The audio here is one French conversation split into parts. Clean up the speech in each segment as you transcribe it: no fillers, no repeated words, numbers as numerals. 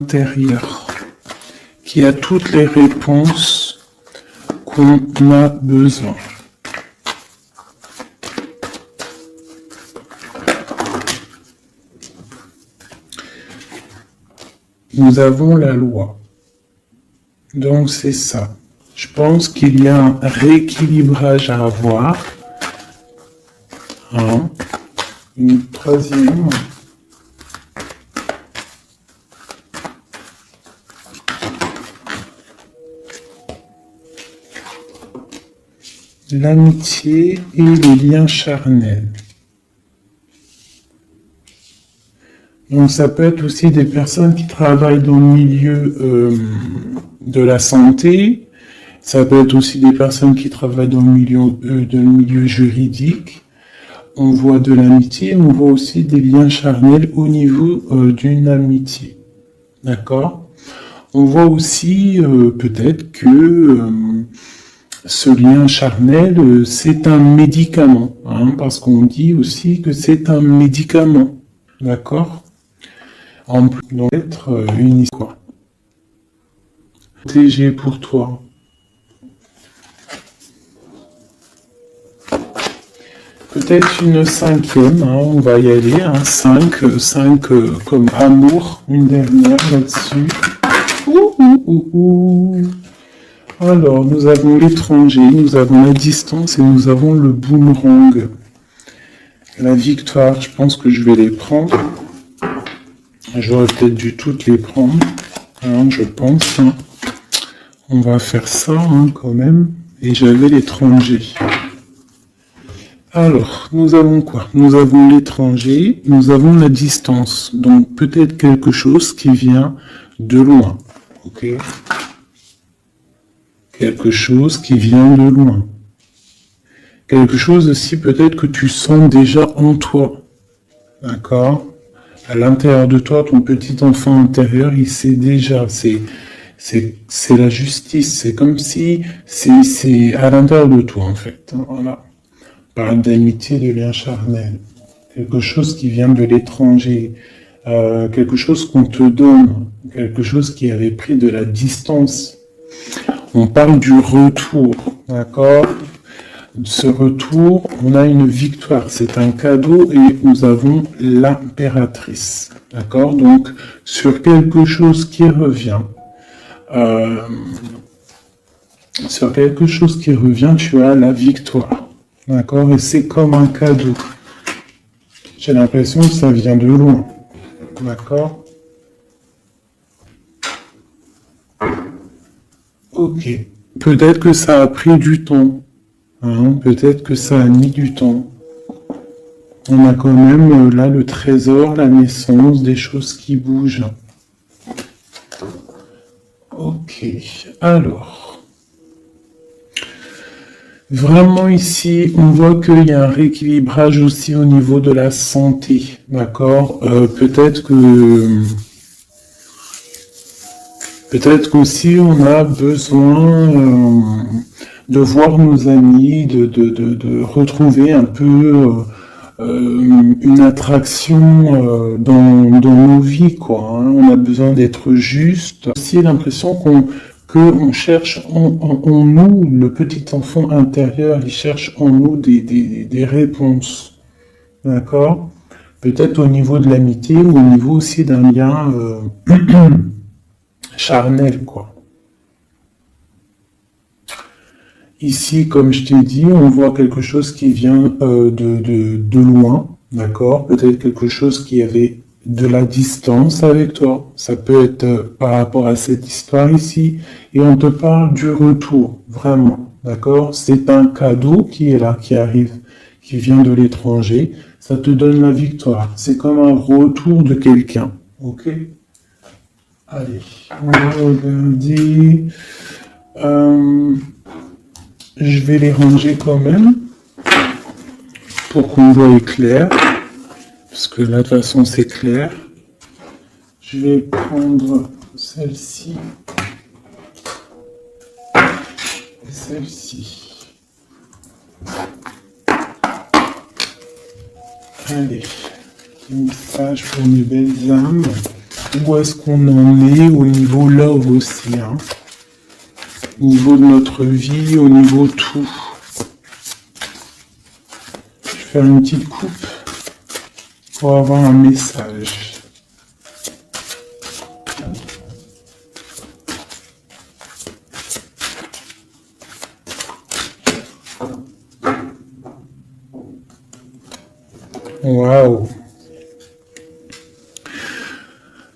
intérieur, qui a toutes les réponses qu'on a besoin. Nous avons la loi. Donc c'est ça. Je pense qu'il y a un rééquilibrage à avoir. Une troisième. L'amitié et les liens charnels. Donc ça peut être aussi des personnes qui travaillent dans le milieu de la santé. Ça peut être aussi des personnes qui travaillent dans le milieu juridique. On voit de l'amitié, on voit aussi des liens charnels au niveau d'une amitié. D'accord ? On voit aussi peut-être que ce lien charnel, c'est un médicament. Parce qu'on dit aussi que c'est un médicament. D'accord ? En plus d'être une histoire. Protégé pour toi. Peut-être une cinquième, on va y aller, 5 comme amour, une dernière là-dessus. Alors, nous avons l'étranger, nous avons la distance et nous avons le boomerang. La victoire, je pense que je vais les prendre. J'aurais peut-être dû toutes les prendre, je pense. On va faire ça quand même. Et j'avais l'étranger. Alors, nous avons quoi? Nous avons l'étranger, nous avons la distance. Donc, peut-être quelque chose qui vient de loin. Ok? Quelque chose qui vient de loin. Quelque chose aussi peut-être que tu sens déjà en toi. D'accord? À l'intérieur de toi, ton petit enfant intérieur, il sait déjà. C'est la justice. C'est comme si c'est à l'intérieur de toi, en fait. Voilà. On parle d'amitié, de lien charnel. Quelque chose qui vient de l'étranger. Quelque chose qu'on te donne. Quelque chose qui avait pris de la distance. On parle du retour. D'accord? Ce retour, on a une victoire. C'est un cadeau et nous avons l'impératrice. D'accord? Donc, sur quelque chose qui revient. Sur quelque chose qui revient, tu as la victoire. D'accord? Et c'est comme un cadeau. J'ai l'impression que ça vient de loin. D'accord? Ok. Peut-être que ça a pris du temps. Peut-être que ça a mis du temps. On a quand même là le trésor, la naissance, des choses qui bougent. Ok. Alors. Vraiment ici, on voit qu'il y a un rééquilibrage aussi au niveau de la santé. D'accord? Peut-être qu'aussi on a besoin de voir nos amis, de retrouver un peu une attraction dans nos vies, quoi. On a besoin d'être juste. Aussi l'impression qu'on cherche en nous, le petit enfant intérieur, il cherche en nous des réponses. D'accord? Peut-être au niveau de l'amitié ou au niveau aussi d'un lien charnel, quoi. Ici, comme je t'ai dit, on voit quelque chose qui vient de loin, d'accord? Peut-être quelque chose qui avait de la distance avec toi. Ça peut être par rapport à cette histoire ici. Et on te parle du retour, vraiment, d'accord? C'est un cadeau qui est là, qui arrive, qui vient de l'étranger. Ça te donne la victoire. C'est comme un retour de quelqu'un, ok? Allez, on va regarder... je vais les ranger quand même pour qu'on voie clair, parce que là de toute façon c'est clair. Je vais prendre celle-ci et celle-ci. Allez, un message pour mes belles âmes. où est-ce qu'on en est au niveau love aussi, hein. Au niveau de notre vie, au niveau tout. Je vais faire une petite coupe pour avoir un message. Waouh!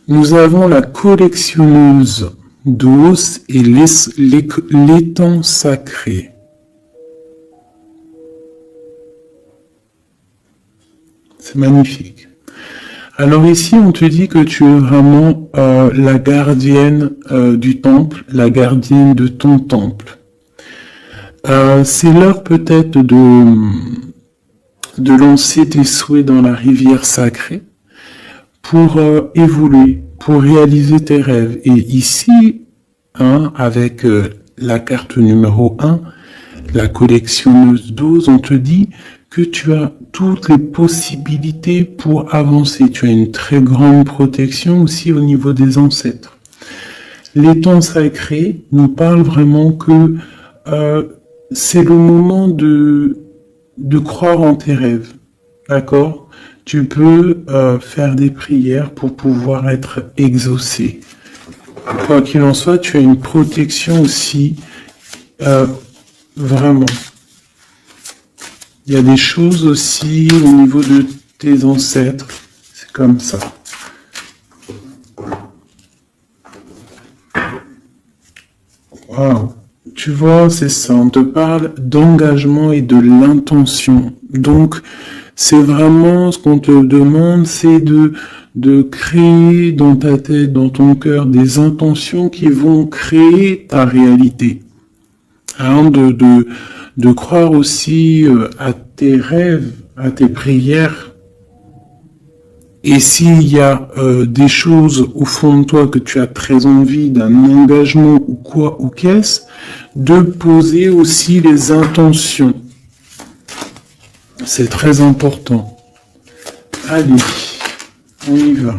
Nous avons la collectionneuse d'os et l'étang sacré. C'est magnifique. Alors ici, on te dit que tu es vraiment la gardienne du temple, la gardienne de ton temple. C'est l'heure peut-être de lancer tes souhaits dans la rivière sacrée pour évoluer, pour réaliser tes rêves. Et ici, hein, avec la carte numéro 1, la collectionneuse d'os, on te dit que tu as toutes les possibilités pour avancer. Tu as une très grande protection aussi au niveau des ancêtres. L'étang sacré nous parle vraiment que c'est le moment de croire en tes rêves, d'accord? Tu peux faire des prières pour pouvoir être exaucé. Quoi qu'il en soit, tu as une protection aussi, vraiment. Il y a des choses aussi au niveau de tes ancêtres, c'est comme ça. Waouh! Tu vois, c'est ça, on te parle d'engagement et de l'intention. Donc, c'est vraiment ce qu'on te demande, c'est de créer dans ta tête, dans ton cœur, des intentions qui vont créer ta réalité. Hein, de croire aussi à tes rêves, à tes prières. Et s'il y a des choses au fond de toi que tu as très envie d'un engagement ou quoi ou qu'est-ce, de poser aussi les intentions. C'est très important. Allez, on y va.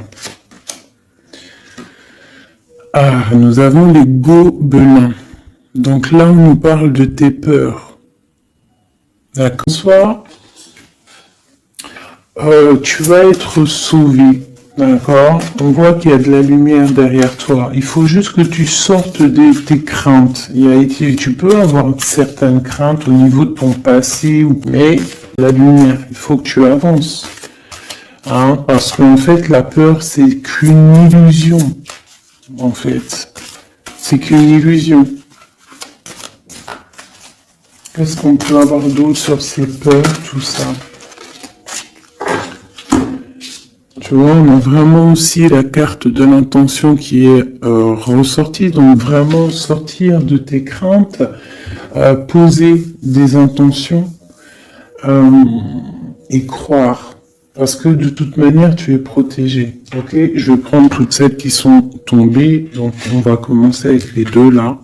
Ah, nous avons les gobelins. Donc là, on nous parle de tes peurs. D'accord. Soit tu vas être sauvé. D'accord. On voit qu'il y a de la lumière derrière toi. Il faut juste que tu sortes de tes craintes. Tu peux avoir certaines craintes au niveau de ton passé, mais la lumière, il faut que tu avances. Hein, parce qu'en fait, la peur, c'est qu'une illusion. En fait, c'est qu'une illusion. Qu'est-ce qu'on peut avoir d'autre sur ces peurs, tout ça? Tu vois, on a vraiment aussi la carte de l'intention qui est ressortie. Donc vraiment sortir de tes craintes, poser des intentions et croire. Parce que de toute manière, tu es protégé. Ok, je vais prendre toutes celles qui sont tombées. Donc on va commencer avec les deux là.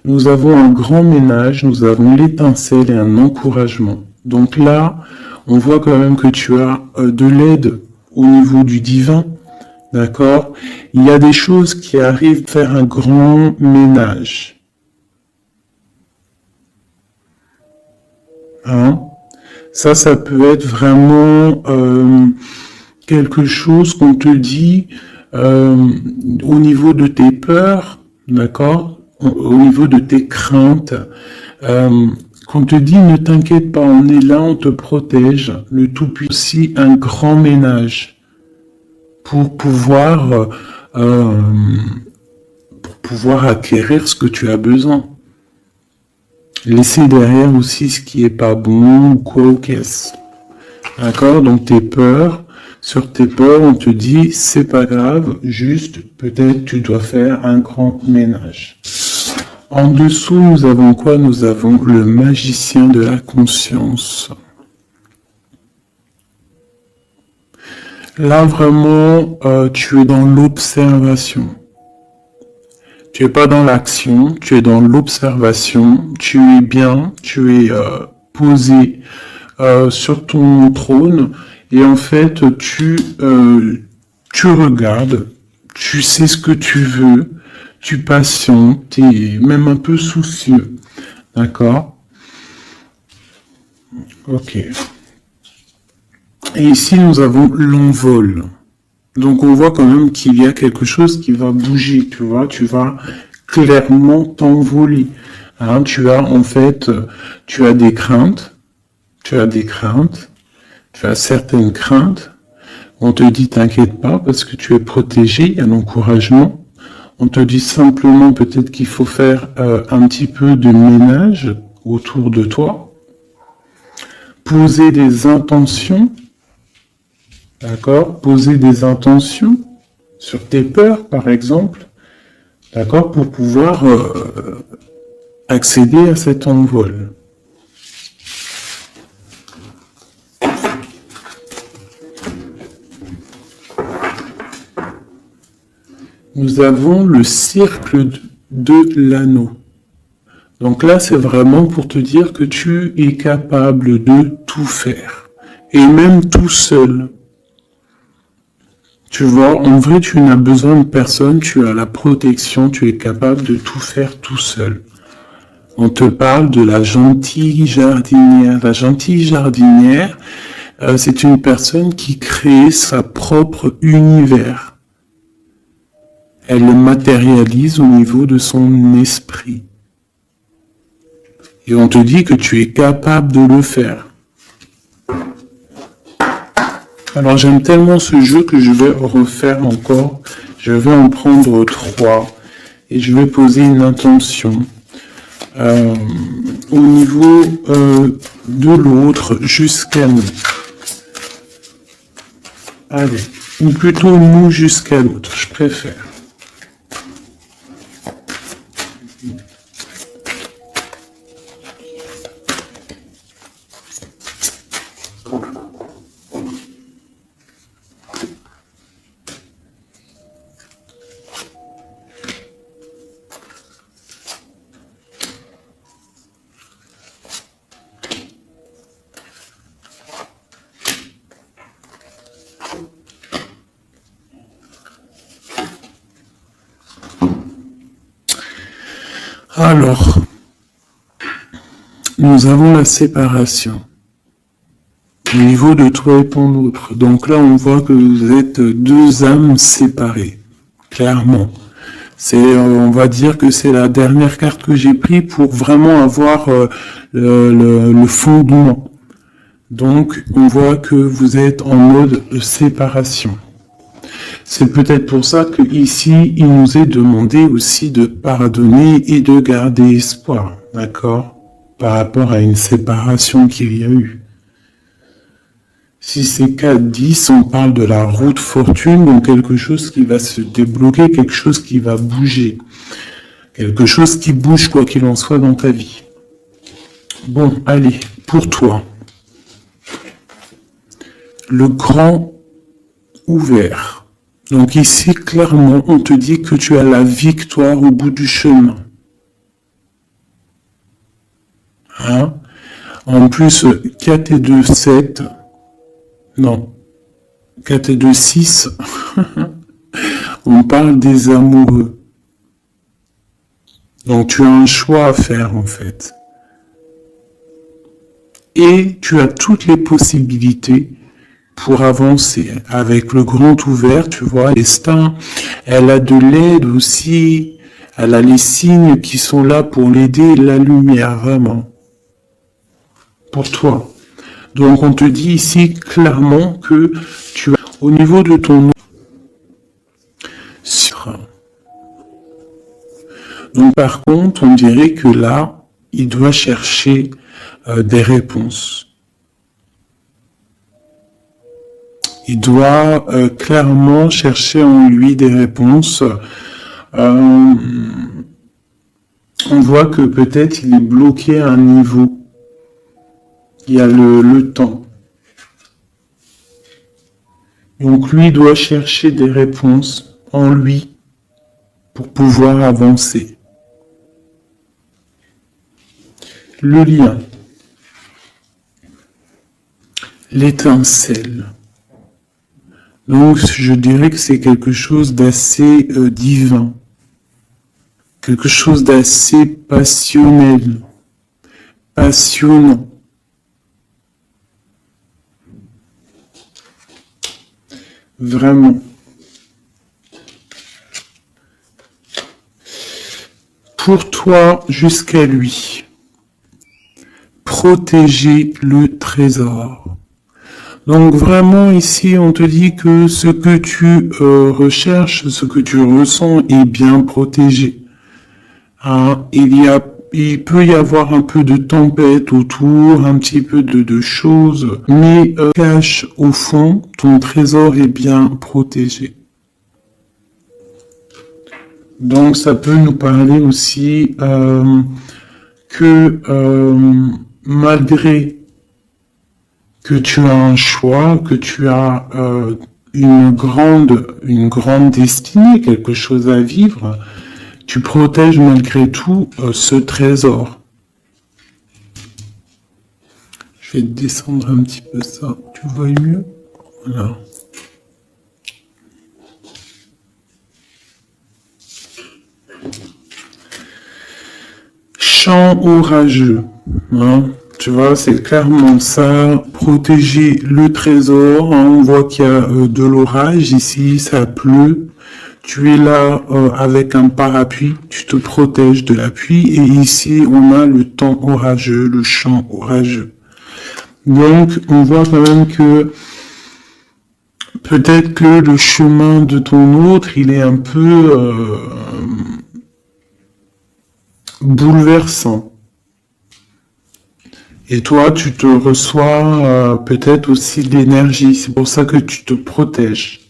Nous avons un grand ménage, nous avons l'étincelle et un encouragement. Donc là, on voit quand même que tu as de l'aide au niveau du divin, d'accord? Il y a des choses qui arrivent à faire un grand ménage. Hein? Ça peut être vraiment quelque chose qu'on te dit au niveau de tes peurs, d'accord? Au niveau de tes craintes, qu'on te dit ne t'inquiète pas, on est là, on te protège, le Tout-Puissant, aussi un grand ménage pour pouvoir acquérir ce que tu as besoin. Laisser derrière aussi ce qui est pas bon ou quoi ou qu'est-ce. D'accord? Donc tes peurs, sur tes peurs, on te dit c'est pas grave, juste peut-être tu dois faire un grand ménage. En dessous, nous avons quoi? Nous avons le magicien de la conscience. Là, vraiment, tu es dans l'observation. Tu es pas dans l'action, tu es dans l'observation. Tu es bien, tu es posé sur ton trône. Et en fait, tu regardes tu sais ce que tu veux, tu patientes, tu es même un peu soucieux. D'accord? Ok. Et ici, nous avons l'envol. Donc, on voit quand même qu'il y a quelque chose qui va bouger, tu vois. Tu vas clairement t'envoler. Hein, tu as, en fait, tu as des craintes. Tu as des craintes. Tu as certaines craintes. On te dit, t'inquiète pas, parce que tu es protégé, il y a l'encouragement. On te dit simplement peut-être qu'il faut faire un petit peu de ménage autour de toi. Poser des intentions. D'accord? Poser des intentions sur tes peurs, par exemple. D'accord? Pour pouvoir accéder à cet envol. Nous avons le cercle de l'anneau. Donc là, c'est vraiment pour te dire que tu es capable de tout faire. Et même tout seul. Tu vois, en vrai, tu n'as besoin de personne, tu as la protection, tu es capable de tout faire tout seul. On te parle de la gentille jardinière. La gentille jardinière, c'est une personne qui crée sa propre univers. Elle le matérialise au niveau de son esprit. Et on te dit que tu es capable de le faire. Alors j'aime tellement ce jeu que je vais refaire encore. Je vais en prendre 3 et je vais poser une intention au niveau de l'autre jusqu'à nous. Allez, ou plutôt nous jusqu'à l'autre, je préfère. Alors, nous avons la séparation au niveau de toi et ton autre. Donc là, on voit que vous êtes deux âmes séparées, clairement. On va dire que c'est la dernière carte que j'ai prise pour vraiment avoir le fondement. Donc, on voit que vous êtes en mode séparation. C'est peut-être pour ça que ici, il nous est demandé aussi de pardonner et de garder espoir, d'accord, par rapport à une séparation qu'il y a eu. Si c'est 4-10, on parle de la route fortune, donc quelque chose qui va se débloquer, quelque chose qui va bouger. Quelque chose qui bouge quoi qu'il en soit dans ta vie. Bon, allez, pour toi. Le grand ouvert. Donc ici, clairement, on te dit que tu as la victoire au bout du chemin. Hein? En plus, 4 et 2, 7. Non. 4 et 2, 6. On parle des amoureux. Donc tu as un choix à faire en fait. Et tu as toutes les possibilités pour avancer. Avec le grand ouvert, tu vois, Estin, elle a de l'aide aussi, elle a les signes qui sont là pour l'aider, la lumière, vraiment. Pour toi. Donc on te dit ici clairement que tu as, au niveau de ton... Donc par contre, on dirait que là, il doit chercher des réponses. Il doit clairement chercher en lui des réponses. On voit que peut-être il est bloqué à un niveau. Il y a le temps. Donc lui doit chercher des réponses en lui pour pouvoir avancer. Le lien. L'étincelle. Donc, je dirais que c'est quelque chose d'assez divin, quelque chose d'assez passionnel, passionnant. Vraiment. Pour toi jusqu'à lui. Protéger le trésor. Donc vraiment ici on te dit que ce que tu recherches, ce que tu ressens est bien protégé. Hein, il peut y avoir un peu de tempête autour, un petit peu de choses, mais cache au fond, ton trésor est bien protégé. Donc ça peut nous parler aussi que malgré que tu as un choix, que tu as une grande destinée, quelque chose à vivre, tu protèges malgré tout ce trésor. Je vais descendre un petit peu ça, tu vois mieux? Voilà. Chant orageux, hein. Tu vois, c'est clairement ça, protéger le trésor, hein. On voit qu'il y a de l'orage ici, ça pleut, tu es là avec un parapluie, tu te protèges de la pluie, et ici on a le temps orageux, le chant orageux. Donc on voit quand même que peut-être que le chemin de ton autre, il est un peu bouleversant. Et toi, tu te reçois peut-être aussi de l'énergie. C'est pour ça que tu te protèges.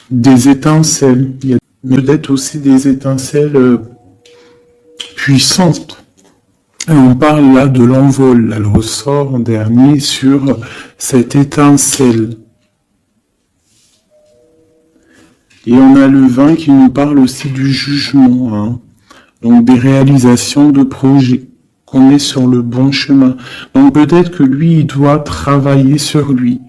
Des étincelles. Il y a peut-être aussi des étincelles puissantes. Et on parle là de l'envol. Elle ressort en dernier sur cette étincelle. Et on a le 20 qui nous parle aussi du jugement. Hein. Donc des réalisations de projets. Qu'on est sur le bon chemin. Donc peut-être que lui, il doit travailler sur lui.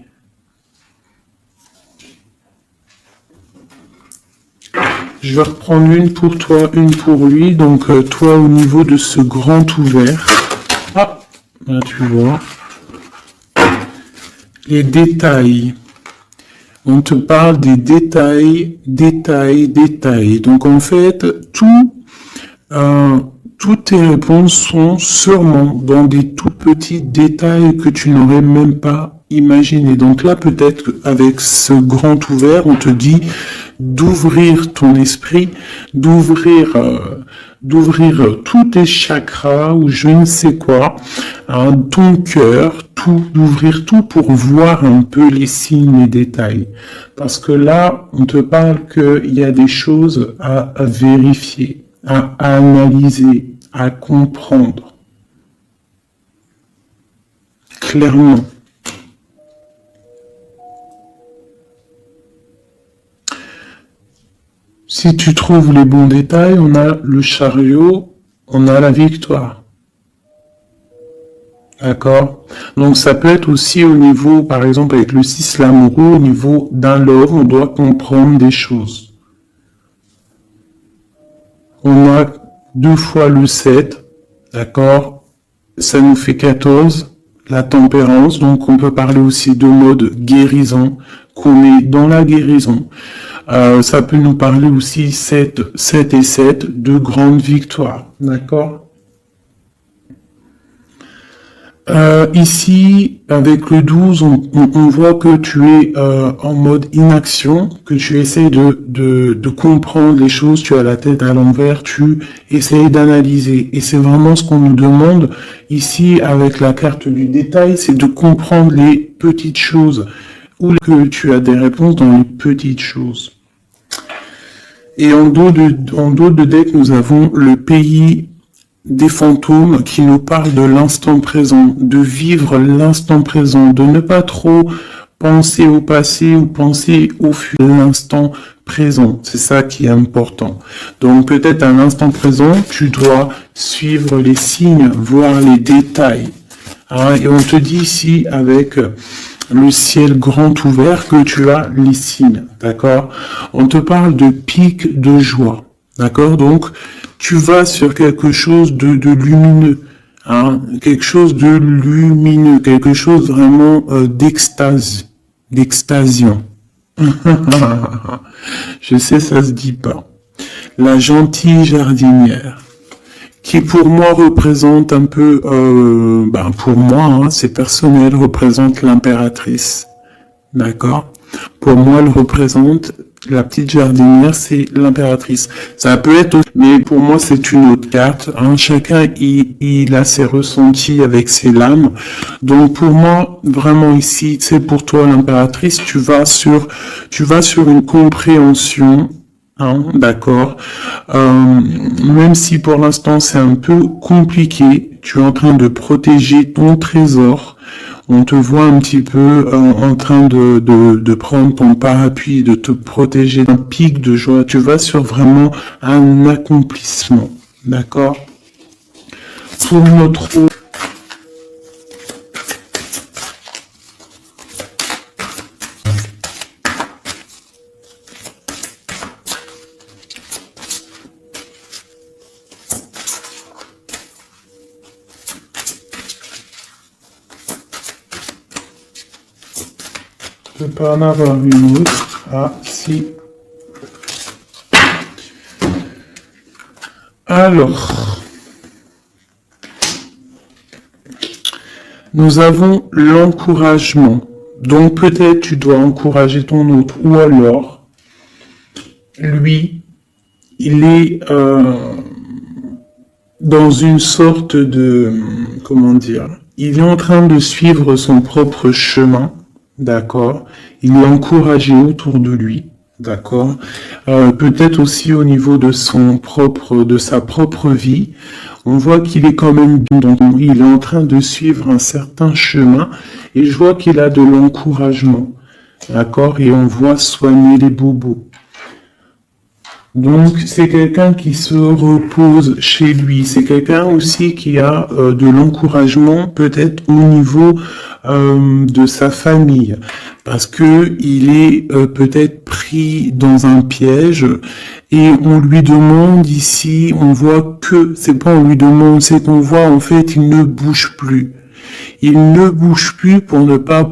Je vais reprendre une pour toi, une pour lui. Donc toi, au niveau de ce grand ouvert. Ah, là tu vois. Les détails. On te parle des détails. Donc en fait, toutes tes réponses sont sûrement dans des tout petits détails que tu n'aurais même pas imaginé. Donc là, peut-être avec ce grand ouvert, on te dit d'ouvrir ton esprit, d'ouvrir tous tes chakras ou je ne sais quoi, hein, ton cœur, d'ouvrir tout pour voir un peu les signes et détails. Parce que là, on te parle qu'il y a des choses à vérifier, à analyser, à comprendre. Clairement. Si tu trouves les bons détails, on a le chariot, on a la victoire. D'accord? Donc ça peut être aussi au niveau, par exemple avec le 6 l'amoureux, au niveau d'un love, on doit comprendre des choses. On a 2 fois le 7, d'accord? Ça nous fait 14, la tempérance, donc on peut parler aussi de mode guérison, qu'on est dans la guérison. Ça peut nous parler aussi 7 et 7, de grandes victoires, d'accord? Ici, avec le 12, on voit que tu es en mode inaction, que tu essaies de comprendre les choses, tu as la tête à l'envers, tu essaies d'analyser. Et c'est vraiment ce qu'on nous demande ici avec la carte du détail, c'est de comprendre les petites choses, ou que tu as des réponses dans les petites choses. Et en dos de deck, nous avons le pays des fantômes qui nous parlent de l'instant présent, de vivre l'instant présent, de ne pas trop penser au passé ou penser au futur, l'instant présent. C'est ça qui est important. Donc peut-être à l'instant présent, tu dois suivre les signes, voir les détails. Hein, et on te dit ici avec le ciel grand ouvert, que tu as les signes, d'accord? On te parle de pic de joie, d'accord? Donc, tu vas sur quelque chose de lumineux, hein? Quelque chose de lumineux, quelque chose vraiment d'extase, d'extasion. Je sais, ça se dit pas. La gentille jardinière, qui pour moi représente un peu, pour moi, hein, c'est personnel, représente l'impératrice. D'accord? Pour moi, elle représente la petite jardinière, c'est l'impératrice. Ça peut être, mais pour moi, c'est une autre carte. Hein. Chacun, il a ses ressentis avec ses lames. Donc, pour moi, vraiment ici, c'est pour toi l'impératrice. Tu vas sur une compréhension. Hein, d'accord. Même si pour l'instant c'est un peu compliqué, tu es en train de protéger ton trésor. On te voit un petit peu en train de prendre ton parapluie, de te protéger d'un pic de joie. Tu vas sur vraiment un accomplissement. D'accord? Pour notre je peux pas en avoir une autre. Ah, si. Alors, nous avons l'encouragement. Donc peut-être tu dois encourager ton autre. Ou alors, lui, il est dans une sorte de... Comment dire? Il est en train de suivre son propre chemin. D'accord. Il est encouragé autour de lui. D'accord. Peut-être aussi au niveau de sa propre vie. On voit qu'il est quand même bien. Donc, il est en train de suivre un certain chemin. Et je vois qu'il a de l'encouragement. D'accord. Et on voit soigner les bobos. Donc, c'est quelqu'un qui se repose chez lui. C'est quelqu'un aussi qui a de l'encouragement, peut-être au niveau de sa famille, parce que il est peut-être pris dans un piège et on lui demande ici, on voit que c'est pas on lui demande, c'est qu'on voit en fait il ne bouge plus. Il ne bouge plus pour ne pas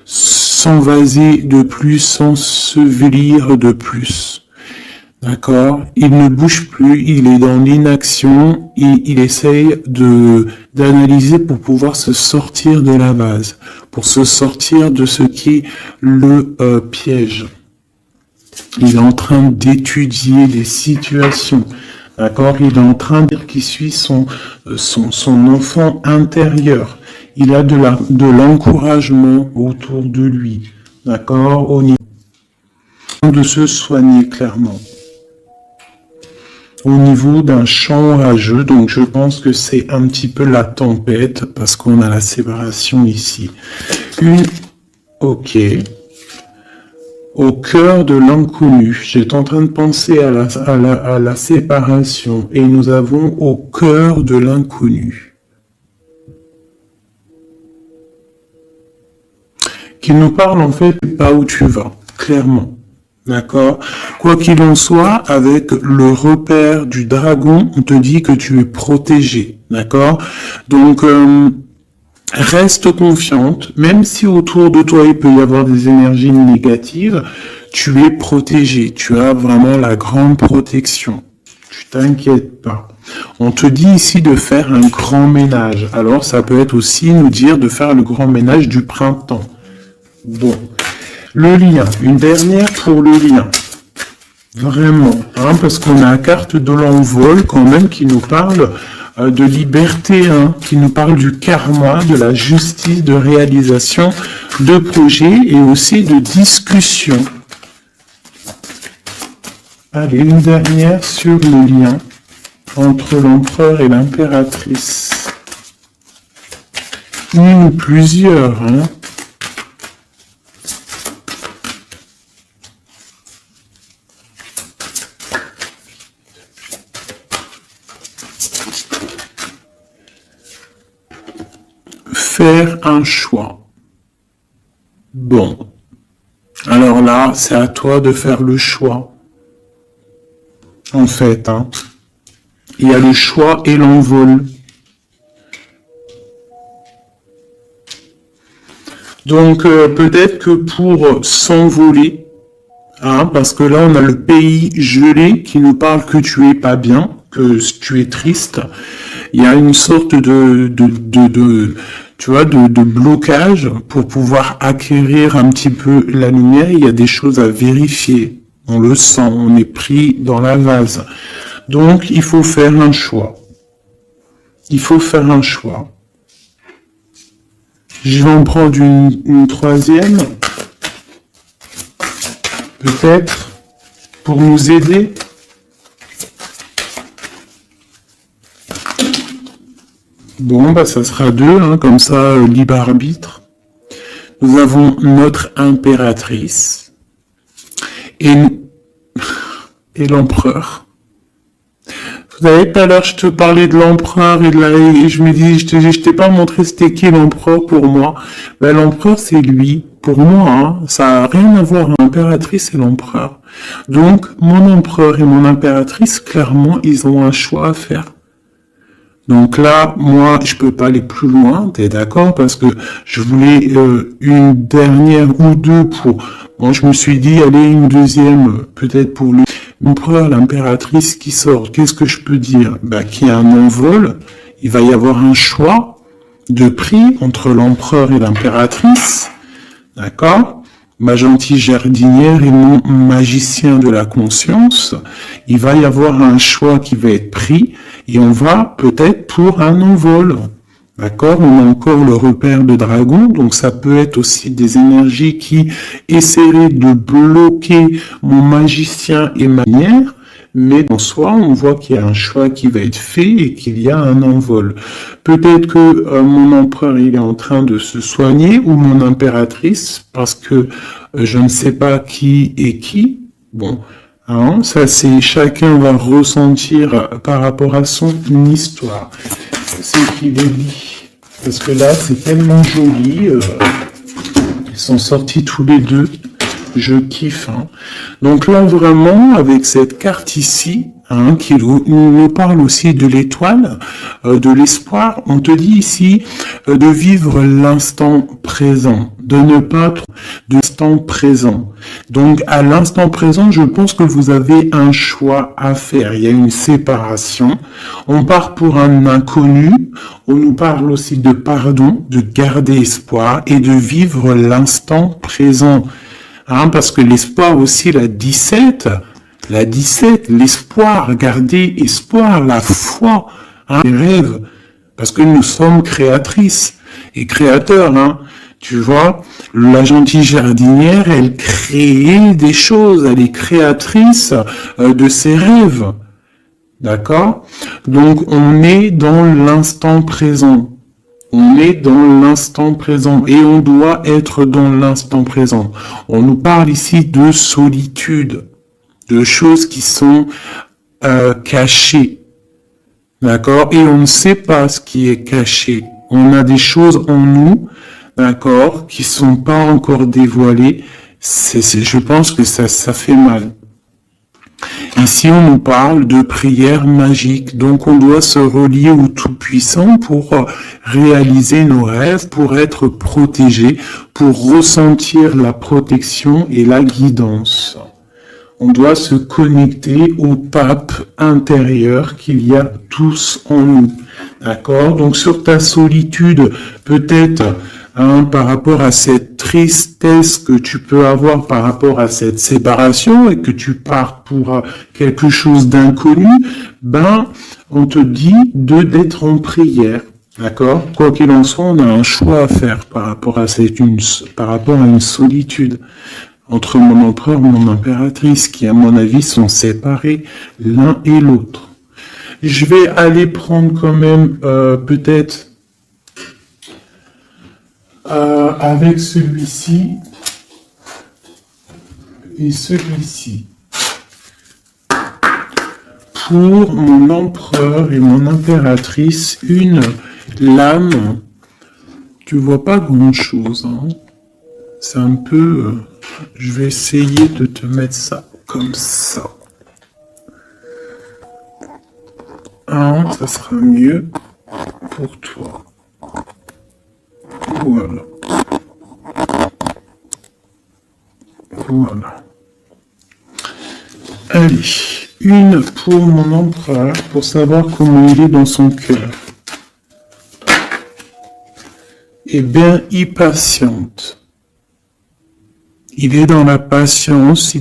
s'envaser de plus, s'ensevelir de plus. D'accord? Il ne bouge plus, il est dans l'inaction et il essaye d'analyser pour pouvoir se sortir de la base, pour se sortir de ce qui est le piège. Il est en train d'étudier les situations. D'accord? Il est en train de dire qu'il suit son enfant intérieur. Il a de l'encouragement autour de lui. D'accord? Au niveau de se soigner clairement. Au niveau d'un champ orageux, donc je pense que c'est un petit peu la tempête parce qu'on a la séparation ici. Ok. Au cœur de l'inconnu. J'étais en train de penser à la séparation et nous avons au cœur de l'inconnu. Qui nous parle en fait pas où tu vas, clairement. D'accord? Quoi qu'il en soit, avec le repère du dragon, on te dit que tu es protégé. D'accord? Donc, reste confiante, même si autour de toi il peut y avoir des énergies négatives, tu es protégé, tu as vraiment la grande protection. Tu t'inquiètes pas. On te dit ici de faire un grand ménage. Alors ça peut être aussi nous dire de faire le grand ménage du printemps. Bon, le lien, une dernière pour le lien. Vraiment, hein, parce qu'on a la carte de l'envol quand même qui nous parle de liberté, hein, qui nous parle du karma, de la justice, de réalisation, de projets et aussi de discussion. Allez, une dernière sur le lien entre l'empereur et l'impératrice. Une ou plusieurs, hein. faire un choix. Bon. Alors là, c'est à toi de faire le choix. En fait, hein. Il y a le choix et l'envol. Donc, peut-être que pour s'envoler, hein, parce que là, on a le pays gelé qui nous parle que tu es pas bien, que tu es triste. Il y a une sorte tu vois, de blocage pour pouvoir acquérir un petit peu la lumière. Il y a des choses à vérifier. On le sent, on est pris dans la vase. Donc, il faut faire un choix. Il faut faire un choix. Je vais en prendre une troisième. Peut-être, pour nous aider. Bon, bah ça sera 2, hein, comme ça, libre arbitre. Nous avons notre impératrice et l'empereur. Vous savez, tout à l'heure, je te parlais de l'empereur et je me dis, je t'ai pas montré c'était qui l'empereur pour moi. Ben, l'empereur, c'est lui. Pour moi, hein, ça a rien à voir, l'impératrice et l'empereur. Donc, mon empereur et mon impératrice, clairement, ils ont un choix à faire. Donc là, moi, je peux pas aller plus loin, t'es d'accord? Parce que je voulais une dernière ou 2 pour... Bon, je me suis dit, allez, une deuxième, peut-être pour lui. L'empereur, l'impératrice qui sort, qu'est-ce que je peux dire? Bah, qu'il y a un envol, il va y avoir un choix de prix entre l'empereur et l'impératrice, d'accord? Ma gentille jardinière et mon magicien de la conscience, il va y avoir un choix qui va être pris et on va peut-être pour un envol. D'accord? On a encore le repère de dragon, donc ça peut être aussi des énergies qui essaieraient de bloquer mon magicien et ma lumière, mais en soi, on voit qu'il y a un choix qui va être fait et qu'il y a un envol. Peut-être que mon empereur, il est en train de se soigner, ou mon impératrice, parce que je ne sais pas qui est qui. Bon, hein, ça c'est chacun va ressentir par rapport à son histoire. C'est qu'il est dit. Parce que là, c'est tellement joli. Ils sont sortis tous les deux. Je kiffe. Hein. Donc là, vraiment, avec cette carte ici, hein, qui nous parle aussi de l'étoile, de l'espoir, on te dit ici de vivre l'instant présent, de ne pas trop de l'instant présent. Donc à l'instant présent, je pense que vous avez un choix à faire. Il y a une séparation. On part pour un inconnu. On nous parle aussi de pardon, de garder espoir et de vivre l'instant présent. Hein, parce que l'espoir aussi, la 17, l'espoir, garder espoir, la foi, hein, les rêves, parce que nous sommes créatrices et créateurs, hein, tu vois, la gentille jardinière, elle crée des choses, elle est créatrice de ses rêves, d'accord? Donc on est dans l'instant présent. On est dans l'instant présent et on doit être dans l'instant présent. On nous parle ici de solitude, de choses qui sont cachées, d'accord? Et on ne sait pas ce qui est caché. On a des choses en nous, d'accord, qui sont pas encore dévoilées. Je pense que ça fait mal. Ici, on nous parle de prière magique, donc on doit se relier au Tout-Puissant pour réaliser nos rêves, pour être protégé, pour ressentir la protection et la guidance. On doit se connecter au pape intérieur qu'il y a tous en nous. D'accord? Donc sur ta solitude, peut-être par rapport à cette tristesse que tu peux avoir par rapport à cette séparation et que tu pars pour quelque chose d'inconnu, on te dit d'être en prière. D'accord? Quoi qu'il en soit, on a un choix à faire par rapport à une solitude entre mon empereur et mon impératrice, qui à mon avis sont séparés l'un et l'autre. Je vais aller prendre quand même peut-être avec celui-ci et celui-ci. Pour mon empereur et mon impératrice, une lame Tu vois pas grand-chose, hein. C'est un peu... je vais essayer de te mettre ça comme ça. Hein, ça sera mieux pour toi. Voilà. Voilà. Allez, une pour mon empereur, pour savoir comment il est dans son cœur. Eh bien, il patiente. Il est dans la patience,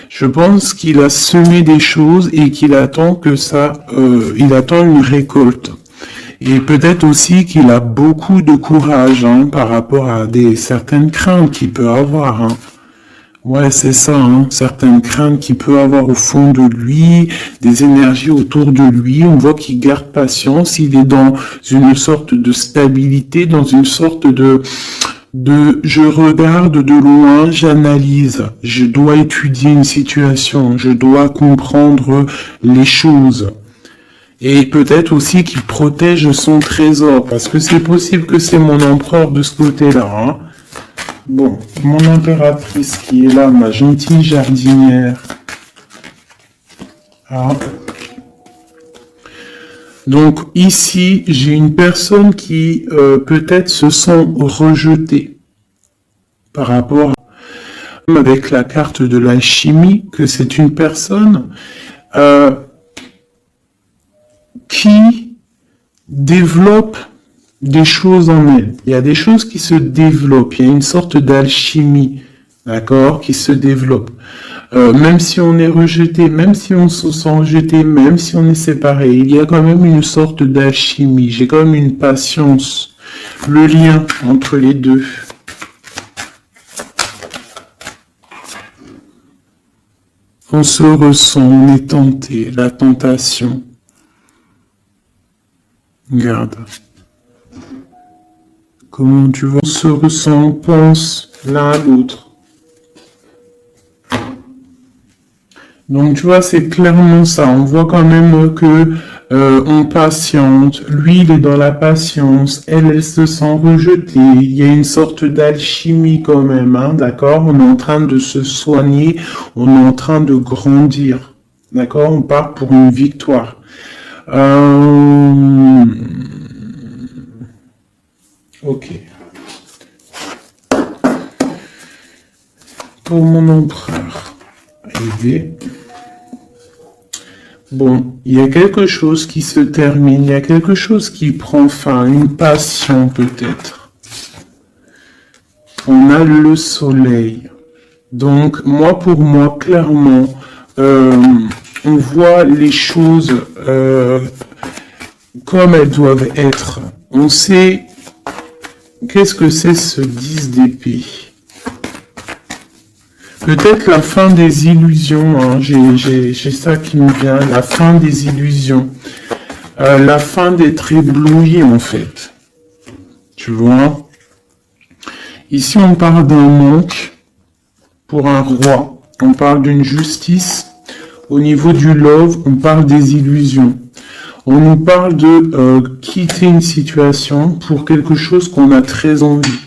je pense qu'il a semé des choses et qu'il attend que ça, il attend une récolte. Et peut-être aussi qu'il a beaucoup de courage, hein, par rapport à certaines craintes qu'il peut avoir, hein. Ouais, c'est ça, hein, certaines craintes qu'il peut avoir au fond de lui, des énergies autour de lui. On voit qu'il garde patience, il est dans une sorte de stabilité, dans une sorte de je regarde de loin, j'analyse, je dois étudier une situation, je dois comprendre les choses. Et peut-être aussi qu'il protège son trésor, parce que c'est possible que c'est mon empereur de ce côté-là, hein. Bon, mon impératrice qui est là, ma gentille jardinière. Ah. Donc ici, j'ai une personne qui peut-être se sent rejetée par rapport avec la carte de l'alchimie, que c'est une personne qui développe des choses en elle. Il y a des choses qui se développent, il y a une sorte d'alchimie, d'accord, qui se développe. Même si on est rejeté, même si on se sent rejeté, même si on est séparé, il y a quand même une sorte d'alchimie. J'ai quand même une patience. Le lien entre les deux. On se ressent, on est tenté, la tentation. Regarde. Comment tu vois, on se ressent, on pense l'un à l'autre. Donc tu vois, c'est clairement ça. On voit quand même que on patiente. Lui, il est dans la patience. Elle se sent rejetée. Il y a une sorte d'alchimie quand même, hein, d'accord? On est en train de se soigner. On est en train de grandir. D'accord? On part pour une victoire. Ok. Pour mon empereur. Aider. Bon, il y a quelque chose qui se termine, il y a quelque chose qui prend fin, une passion peut-être. On a le soleil. Donc, moi, pour moi, clairement, on voit les choses comme elles doivent être. On sait qu'est-ce que c'est ce 10 d'épée. Peut-être la fin des illusions, hein. J'ai ça qui me vient, la fin des illusions. La fin d'être ébloui, en fait. Tu vois? Ici, on parle d'un manque pour un roi. On parle d'une justice. Au niveau du love, on parle des illusions. On nous parle de quitter une situation pour quelque chose qu'on a très envie.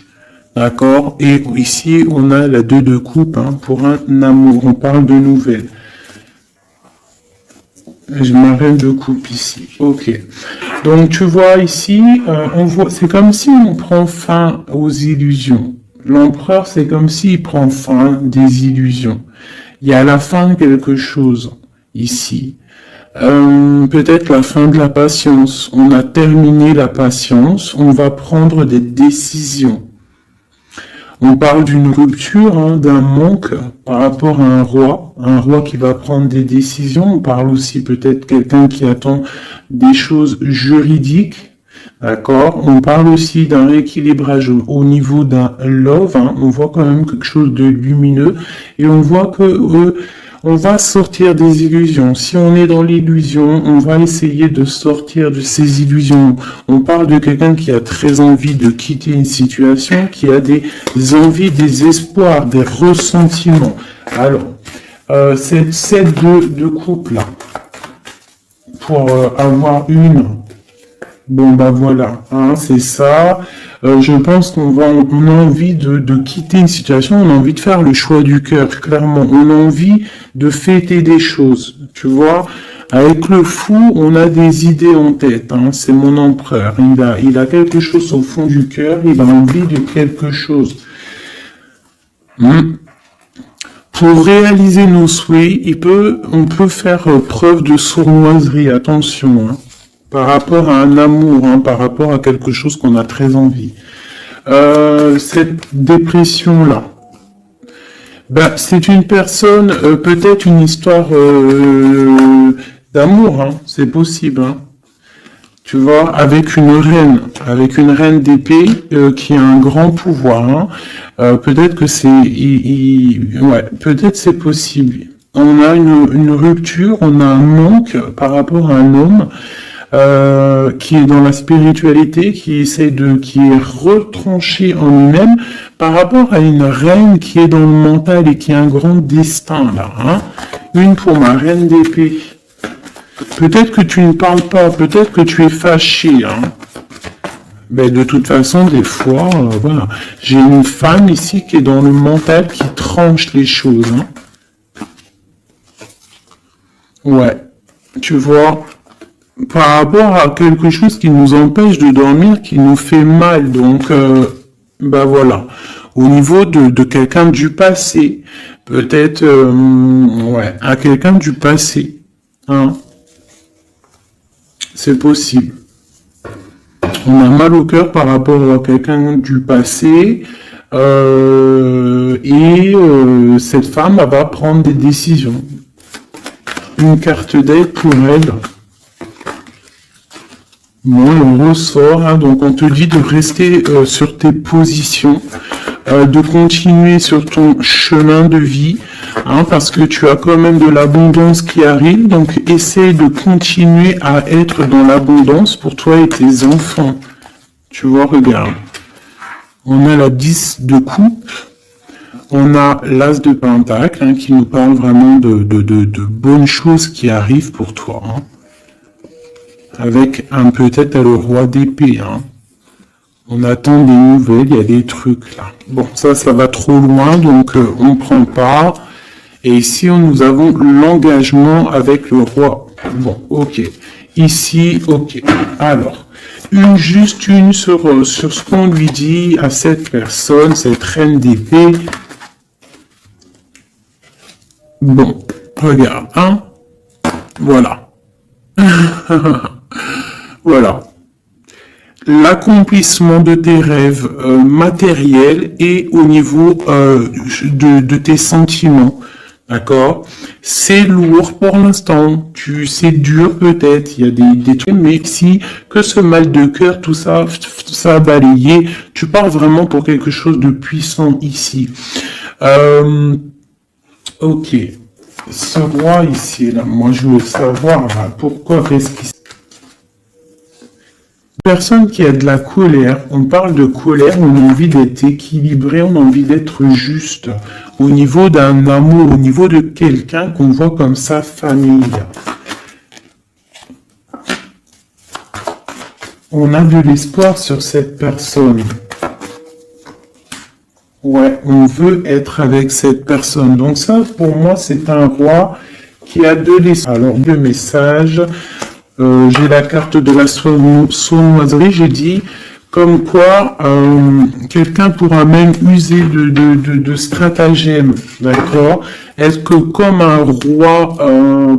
D'accord? Et ici, on a la 2 de coupe, hein, pour un amour. On parle de nouvelles. Je m'arrête de coupe ici. Ok. Donc, tu vois ici, on voit, c'est comme si on prend fin aux illusions. L'empereur, c'est comme s'il prend fin des illusions. Il y a la fin de quelque chose ici. Peut-être la fin de la patience. On a terminé la patience. On va prendre des décisions. On parle d'une rupture, hein, d'un manque par rapport à un roi qui va prendre des décisions. On parle aussi peut-être quelqu'un qui attend des choses juridiques, d'accord. On parle aussi d'un rééquilibrage au niveau d'un love, hein. On voit quand même quelque chose de lumineux et on voit que on va sortir des illusions. Si on est dans l'illusion, on va essayer de sortir de ces illusions. On parle de quelqu'un qui a très envie de quitter une situation, qui a des envies, des espoirs, des ressentiments. Alors, cette de couple là, pour avoir une Bon, bah voilà, hein, c'est ça. Je pense on a envie de quitter une situation, on a envie de faire le choix du cœur, clairement. On a envie de fêter des choses, tu vois. Avec le fou, on a des idées en tête, hein, c'est mon empereur. Il a quelque chose au fond du cœur, il a envie de quelque chose. Hmm. Pour réaliser nos souhaits, on peut faire preuve de sournoiserie, attention, hein, par rapport à un amour, hein, par rapport à quelque chose qu'on a très envie. Cette dépression-là, ben, c'est une personne, peut-être une histoire d'amour, hein, c'est possible, hein. Tu vois, avec une reine d'épée qui a un grand pouvoir, hein. Peut-être que ouais, peut-être c'est possible. On a une rupture, on a un manque par rapport à un homme qui est dans la spiritualité, qui est retranché en lui-même par rapport à une reine qui est dans le mental et qui a un grand destin là. Hein. Une pour ma reine d'épée. Peut-être que tu ne parles pas, peut-être que tu es fâché. Hein. Mais de toute façon, des fois, voilà. J'ai une femme ici qui est dans le mental qui tranche les choses. Hein. Ouais. Tu vois, par rapport à quelque chose qui nous empêche de dormir, qui nous fait mal. Donc, bah voilà. Au niveau de quelqu'un du passé, peut-être, ouais, à quelqu'un du passé. Hein. C'est possible. On a mal au cœur par rapport à quelqu'un du passé. Cette femme, elle va prendre des décisions. Une carte d'aide pour elle. Bon, on ressort, hein, donc on te dit de rester sur tes positions, de continuer sur ton chemin de vie, hein, parce que tu as quand même de l'abondance qui arrive, donc essaye de continuer à être dans l'abondance pour toi et tes enfants. Tu vois, regarde. On a la 10 de coupe, on a l'as de pentacle, hein, qui nous parle vraiment de bonnes choses qui arrivent pour toi, hein. Avec peut-être le roi d'épée. Hein. On attend des nouvelles, il y a des trucs là. Bon, ça va trop loin, donc on prend pas. Et ici, nous avons l'engagement avec le roi. Bon, ok. Ici, ok. Alors, juste une sur ce qu'on lui dit à cette personne, cette reine d'épée. Bon, regarde, hein. Voilà. Voilà. L'accomplissement de tes rêves matériels et au niveau de tes sentiments. D'accord? C'est lourd pour l'instant. C'est dur peut-être. Il y a des trucs, mais si que ce mal de cœur, tout ça a balayé, tu pars vraiment pour quelque chose de puissant ici. Ok. Ce roi ici, là, moi je veux savoir là, pourquoi qu'est-ce qui personne qui a de la colère, on parle de colère, on a envie d'être équilibré, on a envie d'être juste au niveau d'un amour, au niveau de quelqu'un qu'on voit comme sa famille. On a de l'espoir sur cette personne. Ouais, on veut être avec cette personne. Donc ça, pour moi, c'est un roi qui a de l'espoir. Alors, deux messages. J'ai la carte de la sournoiserie, j'ai dit comme quoi quelqu'un pourra même user de stratagèmes, d'accord? Est-ce que comme un roi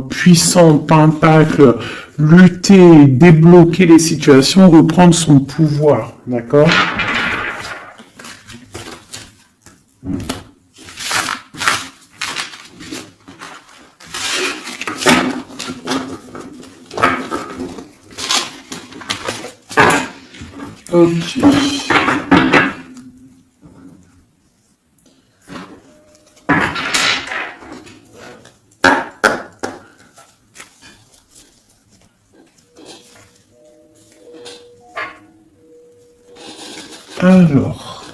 puissant, pentacle, lutter, débloquer les situations, reprendre son pouvoir, d'accord? Ok. Alors,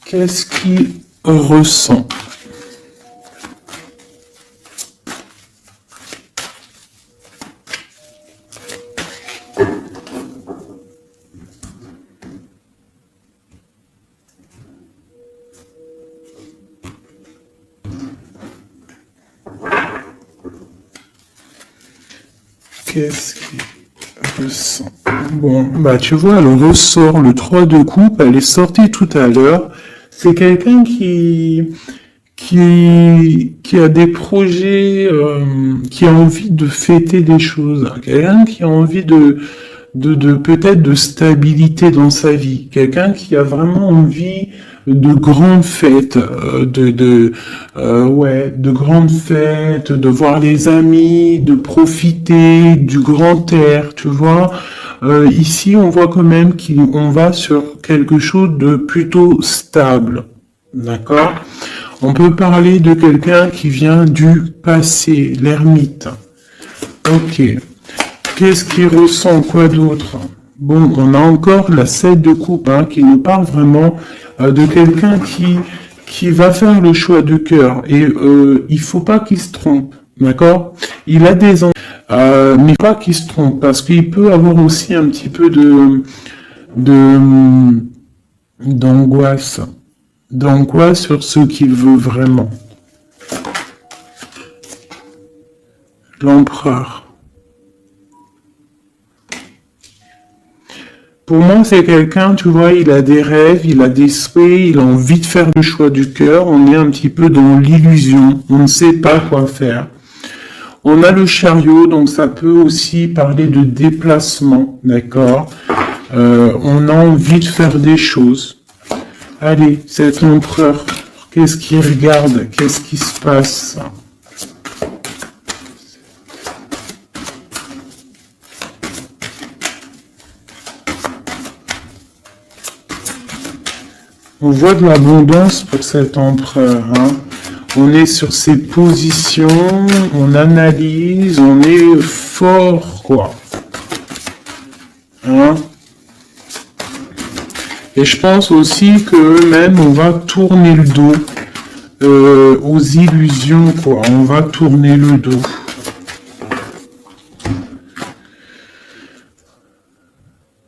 qu'est-ce qu'il ressent? qu'est-ce qu'il ressent? Bon, bah tu vois, elle ressort le 3 de coupe, elle est sortie tout à l'heure. C'est quelqu'un qui a des projets, qui a envie de fêter des choses. Quelqu'un qui a envie de peut-être de stabilité dans sa vie. Quelqu'un qui a vraiment envie de grandes fêtes, de grandes fêtes, de voir les amis, de profiter du grand air, tu vois. Ici, on voit quand même qu'on va sur quelque chose de plutôt stable, d'accord? On peut parler de quelqu'un qui vient du passé, l'ermite. Ok. Qu'est-ce qu'il ressent? Quoi d'autre? Bon, on a encore la 7 de coupe, hein, qui nous parle vraiment de quelqu'un qui va faire le choix de cœur. Et il faut pas qu'il se trompe, d'accord? Il a des mais pas qu'il se trompe, parce qu'il peut avoir aussi un petit peu d'angoisse. D'angoisse sur ce qu'il veut vraiment. L'empereur. Pour moi, c'est quelqu'un, tu vois, il a des rêves, il a des souhaits, il a envie de faire le choix du cœur. On est un petit peu dans l'illusion. On ne sait pas quoi faire. On a le chariot, donc ça peut aussi parler de déplacement, d'accord? On a envie de faire des choses. Allez, cet empereur, qu'est-ce qu'il regarde? Qu'est-ce qui se passe? On voit de l'abondance pour cet empereur, hein. On est sur ses positions, on analyse, on est fort, quoi. Hein? Et je pense aussi qu'eux-mêmes, on va tourner le dos aux illusions, quoi. On va tourner le dos.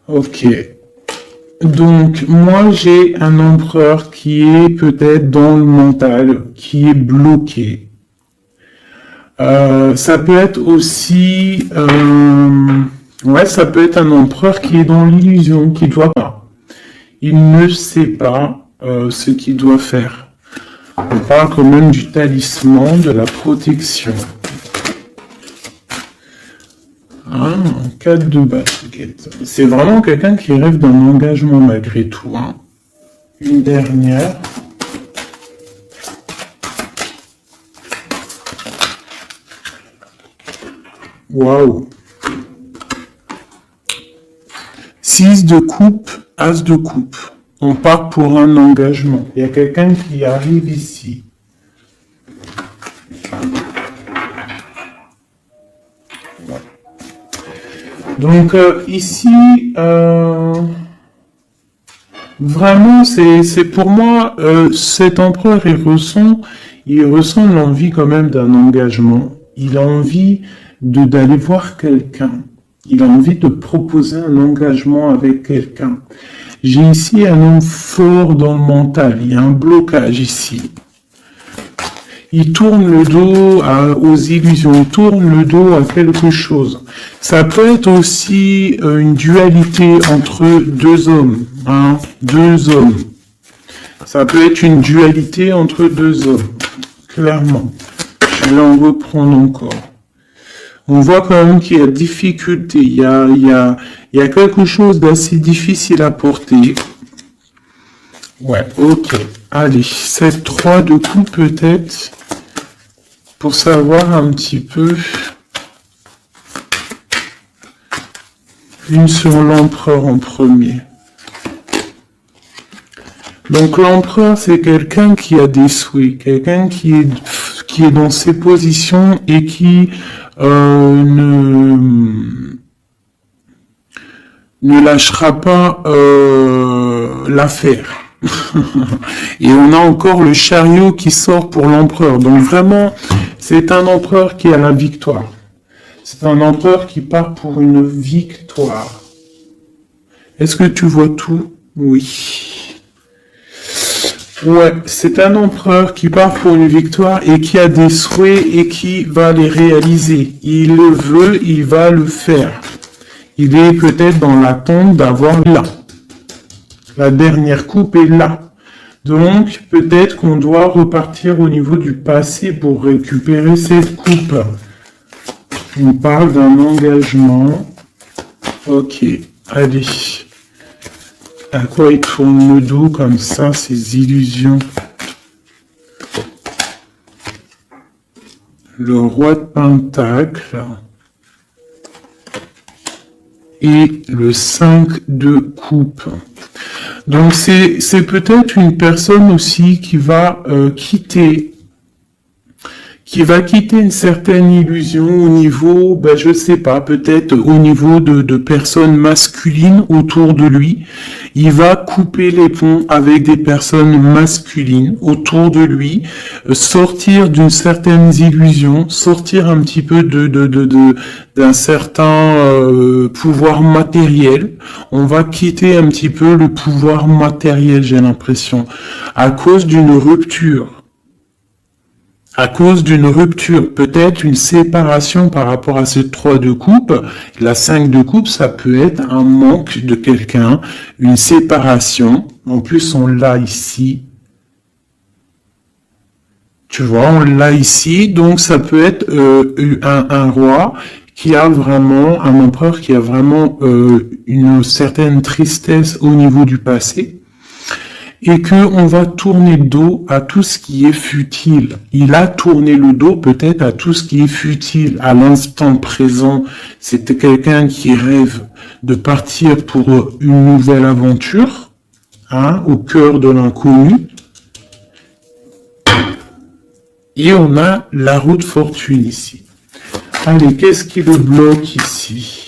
Ok. Donc, moi, j'ai un empereur qui est peut-être dans le mental, qui est bloqué. Ça peut être aussi... ça peut être un empereur qui est dans l'illusion, qui doit pas. Il ne sait pas ce qu'il doit faire. On parle quand même du talisman, de la protection. Ah, 4 de basket. C'est vraiment quelqu'un qui rêve d'un engagement malgré tout. Hein. Une dernière. Waouh. 6 de coupe, as de coupe. On part pour un engagement. Il y a quelqu'un qui arrive ici. Donc ici, vraiment, c'est pour moi, cet empereur, il ressent l'envie quand même d'un engagement. Il a envie d'aller voir quelqu'un. Il a envie de proposer un engagement avec quelqu'un. J'ai ici un homme fort dans le mental. Il y a un blocage ici. Il tourne le dos aux illusions, il tourne le dos à quelque chose. Ça peut être aussi une dualité entre deux hommes, hein, deux hommes. Ça peut être une dualité entre deux hommes, clairement. Je vais en reprendre encore. On voit quand même qu'il y a difficulté, il y a quelque chose d'assez difficile à porter. Ouais, ok. Allez, cette 3 de coups peut-être, pour savoir un petit peu. Une sur l'empereur en premier. Donc l'empereur, c'est quelqu'un qui a des souhaits, quelqu'un qui est dans ses positions et qui ne lâchera pas l'affaire. Et on a encore le chariot qui sort pour l'empereur. Donc vraiment, c'est un empereur qui a la victoire. C'est un empereur qui part pour une victoire. Est-ce que tu vois tout? Oui. Ouais, c'est un empereur qui part pour une victoire et qui a des souhaits et qui va les réaliser. Il le veut, il va le faire. Il est peut-être dans l'attente d'avoir là. La dernière coupe est là. Donc, peut-être qu'on doit repartir au niveau du passé pour récupérer cette coupe. On parle d'un engagement. Ok, allez. À quoi il tourne le dos comme ça, ces illusions? Le roi de Pentacle et le 5 de coupe. Donc c'est peut-être une personne aussi qui va quitter une certaine illusion au niveau, ben je sais pas, peut-être au niveau de personnes masculines autour de lui. Il va couper les ponts avec des personnes masculines autour de lui, sortir d'une certaine illusion, sortir un petit peu d'un certain pouvoir matériel. On va quitter un petit peu le pouvoir matériel, j'ai l'impression, à cause d'une rupture. À cause d'une rupture, peut-être une séparation par rapport à ce 3 de coupe. La 5 de coupe, ça peut être un manque de quelqu'un, une séparation. En plus, on l'a ici. Tu vois, on l'a ici. Donc, ça peut être un roi qui a vraiment, un empereur qui a vraiment une certaine tristesse au niveau du passé. Et que on va tourner le dos à tout ce qui est futile. Il a tourné le dos peut-être à tout ce qui est futile à l'instant présent. C'était quelqu'un qui rêve de partir pour une nouvelle aventure, hein, au cœur de l'inconnu. Et on a la roue de fortune ici. Allez, qu'est-ce qui le bloque ici ?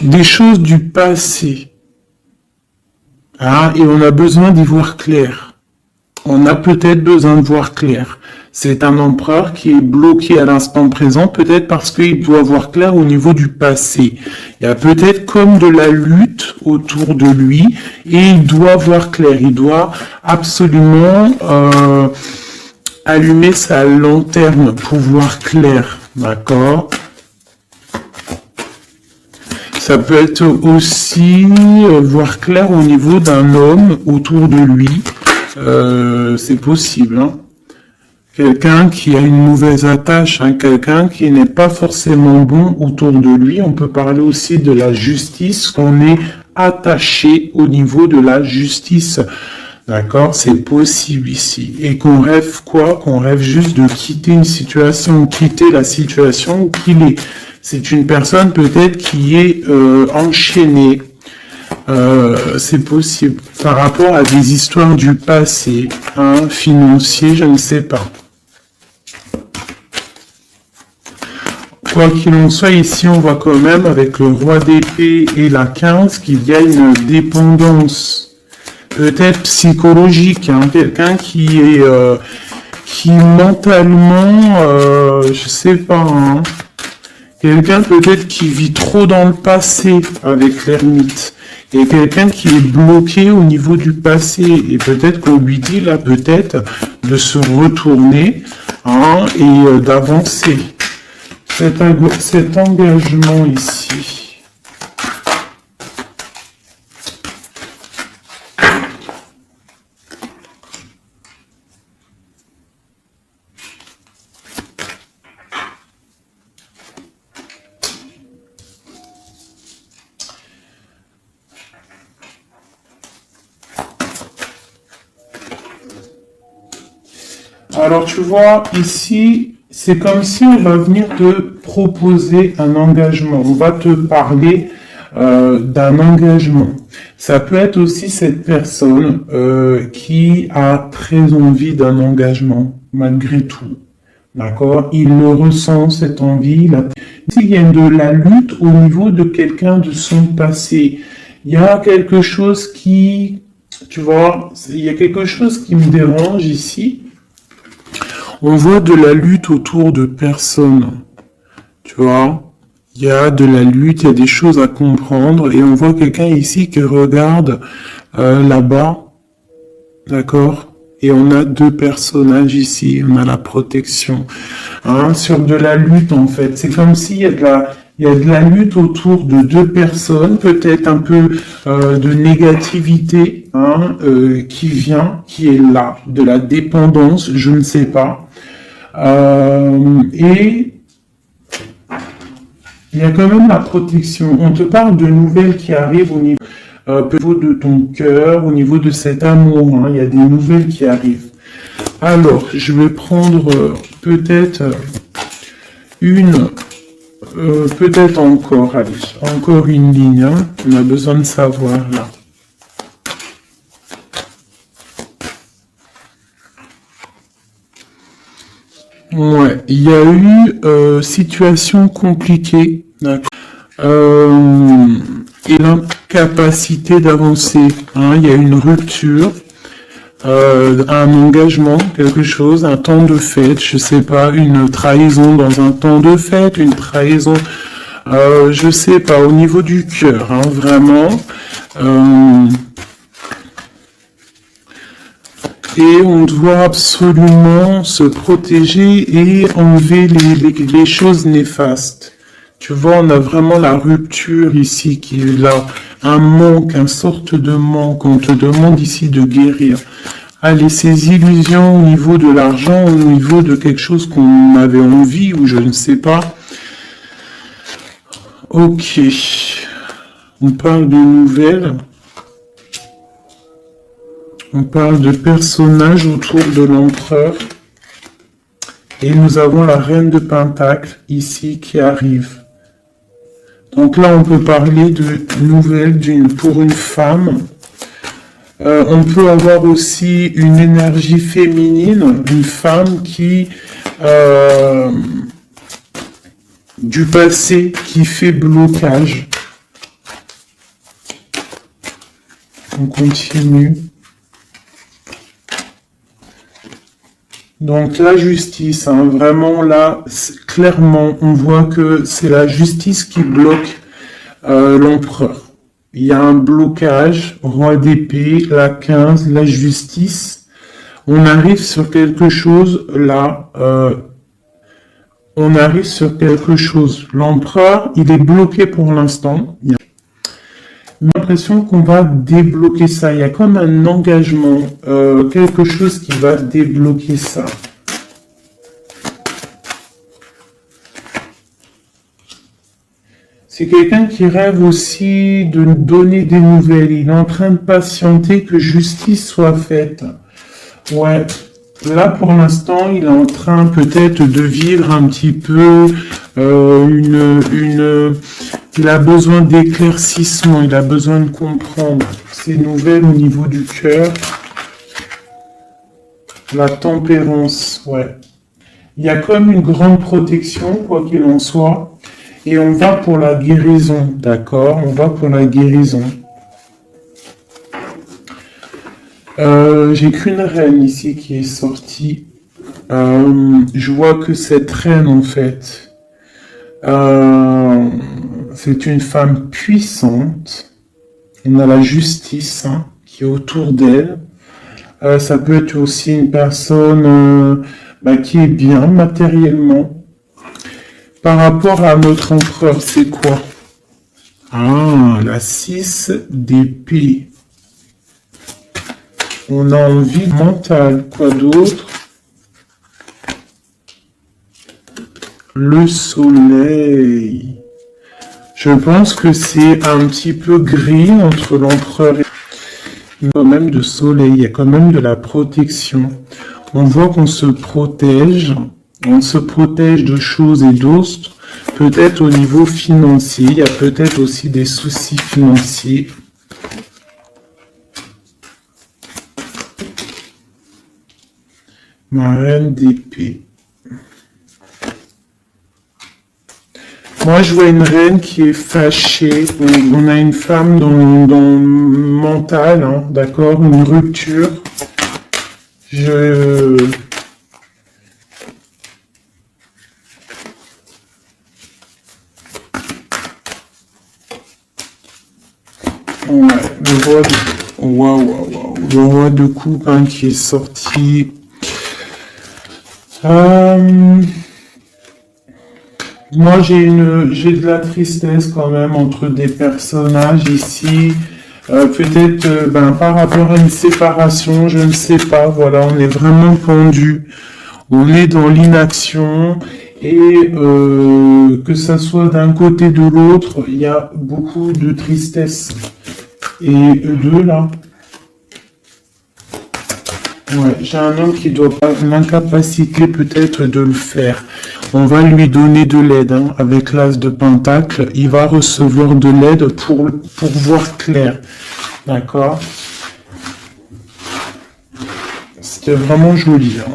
Des choses du passé. Ah, et on a besoin d'y voir clair. On a peut-être besoin de voir clair. C'est un empereur qui est bloqué à l'instant présent, peut-être parce qu'il doit voir clair au niveau du passé. Il y a peut-être comme de la lutte autour de lui, et il doit voir clair. Il doit absolument allumer sa lanterne pour voir clair. D'accord ? Ça peut être aussi voir clair au niveau d'un homme autour de lui. C'est possible. Hein. Quelqu'un qui a une mauvaise attache, hein, quelqu'un qui n'est pas forcément bon autour de lui. On peut parler aussi de la justice, qu'on est attaché au niveau de la justice. D'accord, c'est possible ici. Et qu'on rêve quoi? Qu'on rêve juste de quitter une situation, quitter la situation où il est. C'est une personne peut-être qui est enchaînée. C'est possible. Par rapport à des histoires du passé, hein, financier, je ne sais pas. Quoi qu'il en soit, ici, on voit quand même, avec le roi d'épée et la 15, qu'il y a une dépendance, peut-être psychologique, hein, quelqu'un qui est, qui mentalement, je sais pas, hein, quelqu'un peut-être qui vit trop dans le passé avec l'ermite. Et quelqu'un qui est bloqué au niveau du passé. Et peut-être qu'on lui dit là, peut-être, de se retourner, hein, et d'avancer. Cet engagement ici. Alors tu vois, ici, c'est comme si on va venir te proposer un engagement. On va te parler d'un engagement. Ça peut être aussi cette personne qui a très envie d'un engagement, malgré tout. D'accord? Il le ressent, cette envie. Il y a de la lutte au niveau de quelqu'un de son passé. Il y a quelque chose qui Tu vois, il y a quelque chose qui me dérange ici. On voit de la lutte autour de personnes. Tu vois, il y a de la lutte, il y a des choses à comprendre. Et on voit quelqu'un ici qui regarde là-bas. D'accord? Et on a deux personnages ici. On a la protection. Hein, sur de la lutte, en fait. C'est comme s'il y a il y a de la lutte autour de deux personnes, peut-être un peu de négativité hein, qui vient, qui est là, de la dépendance, je ne sais pas. Et il y a quand même la protection. On te parle de nouvelles qui arrivent au niveau de ton cœur, au niveau de cet amour. Hein. Il y a des nouvelles qui arrivent. Alors, je vais prendre peut-être peut-être encore, allez, encore une ligne. Hein. On a besoin de savoir là. Ouais, il y a eu situation compliquée, d'accord. Et l'incapacité d'avancer. Hein, il y a une rupture, un engagement, quelque chose, un temps de fête, je sais pas, une trahison dans un temps de fête, une trahison, je sais pas, au niveau du cœur, hein, vraiment. Et on doit absolument se protéger et enlever les choses néfastes. Tu vois, on a vraiment la rupture ici qui est là, un manque, une sorte de manque. On te demande ici de guérir. Allez, ces illusions au niveau de l'argent, au niveau de quelque chose qu'on avait envie ou je ne sais pas. Ok, on parle de nouvelles. On parle de personnages autour de l'empereur. Et nous avons la reine de Pentacle ici qui arrive. Donc là, on peut parler de nouvelles pour une femme. On peut avoir aussi une énergie féminine, une femme qui du passé qui fait blocage. On continue. Donc la justice, hein, vraiment là, clairement, on voit que c'est la justice qui bloque l'empereur. Il y a un blocage, roi d'épée, la 15, la justice. On arrive sur quelque chose là, on arrive sur quelque chose. L'empereur, il est bloqué pour l'instant. Il y a l'impression qu'on va débloquer ça. Il y a comme un engagement, quelque chose qui va débloquer ça. C'est quelqu'un qui rêve aussi de nous donner des nouvelles. Il est en train de patienter que justice soit faite. Ouais. Là, pour l'instant, il est en train peut-être de vivre un petit peu il a besoin d'éclaircissement, il a besoin de comprendre ces nouvelles au niveau du cœur. La tempérance, ouais. Il y a comme une grande protection, quoi qu'il en soit. Et on va pour la guérison, d'accord? On va pour la guérison. J'ai qu'une reine ici qui est sortie. Je vois que cette reine, en fait, c'est une femme puissante. On a la justice hein, qui est autour d'elle. Ça peut être aussi une personne qui est bien matériellement. Par rapport à notre empereur, c'est quoi? Ah, la 6 d'épée. On a envie mentale. Quoi d'autre? Le soleil. Je pense que c'est un petit peu gris entre l'empereur et... Il y a quand même de soleil, il y a quand même de la protection. On voit qu'on se protège. On se protège de choses et d'autres. Peut-être au niveau financier. Il y a peut-être aussi des soucis financiers. Ma reine d'épée. Moi, je vois une reine qui est fâchée. On a une femme dans le mental, hein, d'accord, une rupture. Ouais, le roi de coupe hein, qui est sorti. Moi, j'ai de la tristesse quand même entre des personnages ici. Peut-être par rapport à une séparation, je ne sais pas. Voilà, on est vraiment pendu. On est dans l'inaction et que ça soit d'un côté de l'autre, il y a beaucoup de tristesse. Et eux deux là. Ouais, j'ai un homme qui doit pas l'incapacité peut-être de le faire. On va lui donner de l'aide hein, avec l'as de pentacle. Il va recevoir de l'aide pour voir clair. D'accord. C'était vraiment joli. Hein.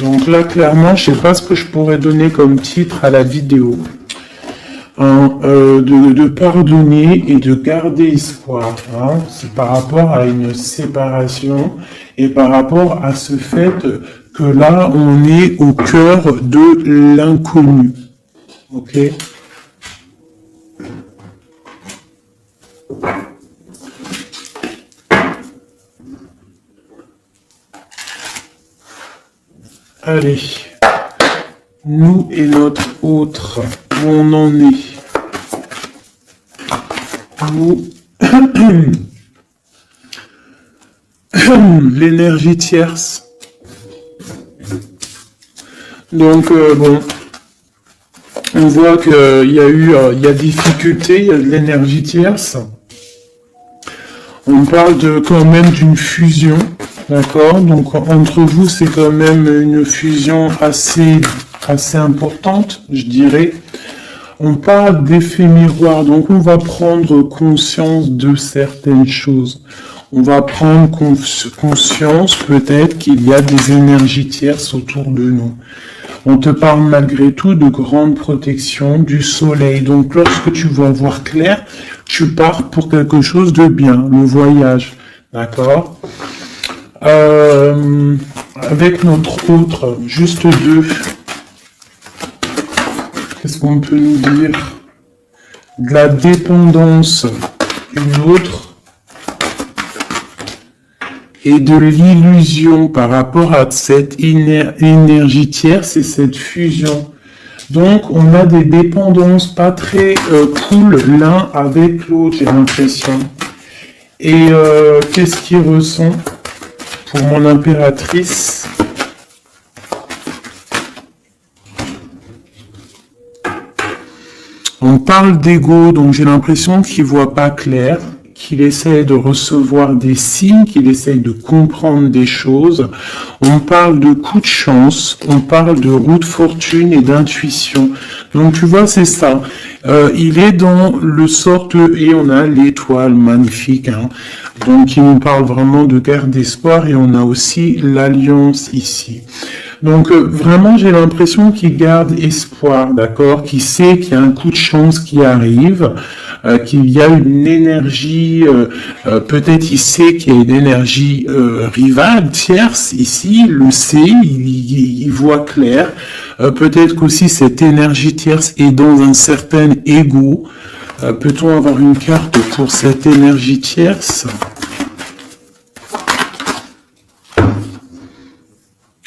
Donc là, clairement, je sais pas ce que je pourrais donner comme titre à la vidéo. De pardonner et de garder espoir. Hein. C'est par rapport à une séparation et par rapport à ce fait que là, on est au cœur de l'inconnu. Ok ? Allez. Nous et notre autre, où on en est. L'énergie tierce. Donc, bon, on voit qu'il y a difficulté, il y a de l'énergie tierce. On parle quand même d'une fusion, d'accord? Donc, entre vous, c'est quand même une fusion assez importante, je dirais. On parle d'effet miroir, donc on va prendre conscience de certaines choses. On va prendre conscience peut-être qu'il y a des énergies tierces autour de nous. On te parle malgré tout de grande protection du soleil. Donc lorsque tu vas voir clair, tu pars pour quelque chose de bien, le voyage. D'accord ? Avec notre autre, juste deux. Qu'est-ce qu'on peut nous dire? De la dépendance, une autre, et de l'illusion par rapport à cette énergie tierce et cette fusion. Donc, on a des dépendances pas très cool l'un avec l'autre, j'ai l'impression. Et qu'est-ce qu'il ressent pour mon impératrice? On parle d'ego, donc j'ai l'impression qu'il voit pas clair, qu'il essaye de recevoir des signes, qu'il essaye de comprendre des choses. On parle de coup de chance, on parle de roue de fortune et d'intuition. Donc tu vois, c'est ça. Il est dans le sorte, et on a l'étoile magnifique, hein. Donc il nous parle vraiment de guerre d'espoir, et on a aussi l'alliance ici. Donc vraiment, j'ai l'impression qu'il garde espoir, d'accord, qu'il sait qu'il y a un coup de chance qui arrive, qu'il y a une énergie, peut-être il sait qu'il y a une énergie rivale, tierce, ici, il le sait, il voit clair. Peut-être qu'aussi cette énergie tierce est dans un certain ego. Peut-on avoir une carte pour cette énergie tierce ?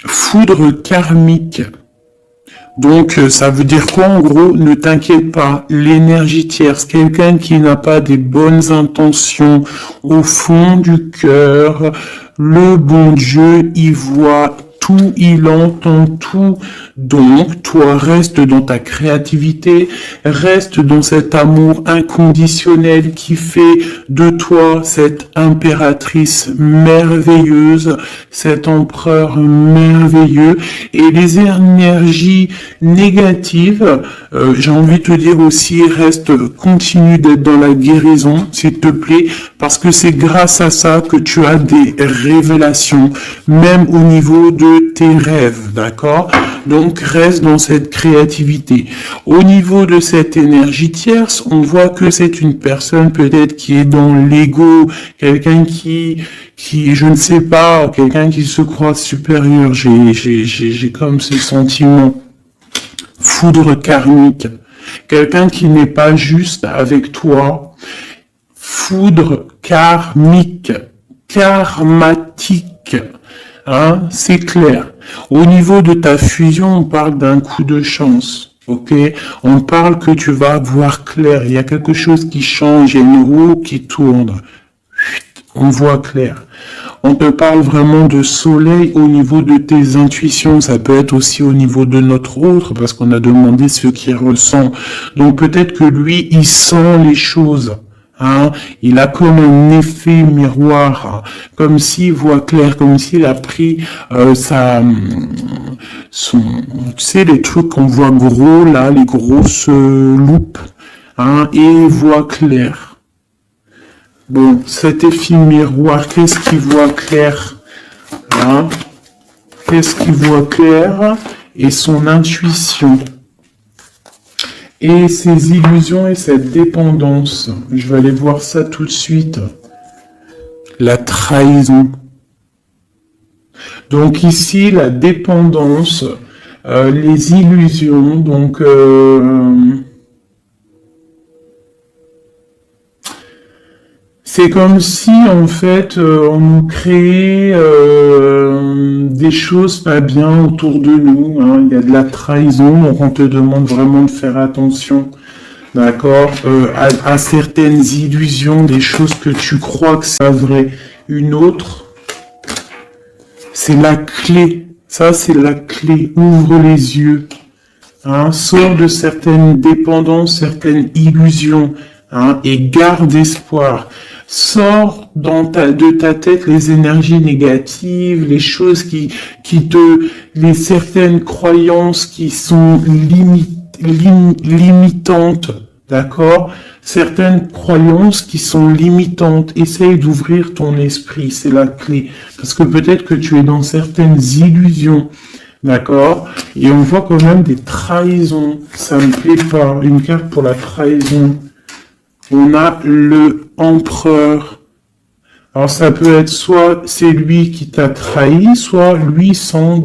Foudre karmique. Donc, ça veut dire quoi en gros? Ne t'inquiète pas, l'énergie tierce, quelqu'un qui n'a pas des bonnes intentions au fond du cœur, le bon Dieu, il voit tout, il entend tout. Donc, toi, reste dans ta créativité, reste dans cet amour inconditionnel qui fait de toi cette impératrice merveilleuse, cet empereur merveilleux. Et les énergies négatives, j'ai envie de te dire aussi, continue d'être dans la guérison, s'il te plaît, parce que c'est grâce à ça que tu as des révélations, même au niveau de de tes rêves, d'accord? Donc, reste dans cette créativité. Au niveau de cette énergie tierce, on voit que c'est une personne peut-être qui est dans l'ego, quelqu'un qui, je ne sais pas, quelqu'un qui se croit supérieur. J'ai comme ce sentiment. Foudre karmique. Quelqu'un qui n'est pas juste avec toi. Foudre karmique. Karmatique. Hein, c'est clair. Au niveau de ta fusion, on parle d'un coup de chance. Ok, on parle que tu vas voir clair. Il y a quelque chose qui change, il y a une roue qui tourne. On voit clair. On te parle vraiment de soleil au niveau de tes intuitions. Ça peut être aussi au niveau de notre autre, parce qu'on a demandé ce qu'il ressent. Donc peut-être que lui, il sent les choses. Hein, il a comme un effet miroir, hein, comme s'il voit clair, comme s'il a pris tu sais, les trucs qu'on voit gros là, les grosses loupes, hein, et il voit clair. Bon, cet effet miroir, qu'est-ce qu'il voit clair, hein? Qu'est-ce qu'il voit clair? Et son intuition. Et ses illusions et cette dépendance. Je vais aller voir ça tout de suite. La trahison. Donc ici, la dépendance, les illusions, donc c'est comme si en fait on nous créait des choses pas bien autour de nous. Hein. Il y a de la trahison, donc on te demande vraiment de faire attention, d'accord, à certaines illusions, des choses que tu crois que c'est vrai. Une autre, c'est la clé. Ça, c'est la clé. Ouvre les yeux. Hein. Sors de certaines dépendances, certaines illusions, hein, et garde espoir. Sors de ta tête les énergies négatives, les choses les certaines croyances qui sont limitantes, d'accord? Certaines croyances qui sont limitantes. Essaye d'ouvrir ton esprit, c'est la clé. Parce que peut-être que tu es dans certaines illusions, d'accord? Et on voit quand même des trahisons. Ça me plaît pas. Une carte pour la trahison. On a le empereur. Alors ça peut être soit c'est lui qui t'a trahi, soit lui sent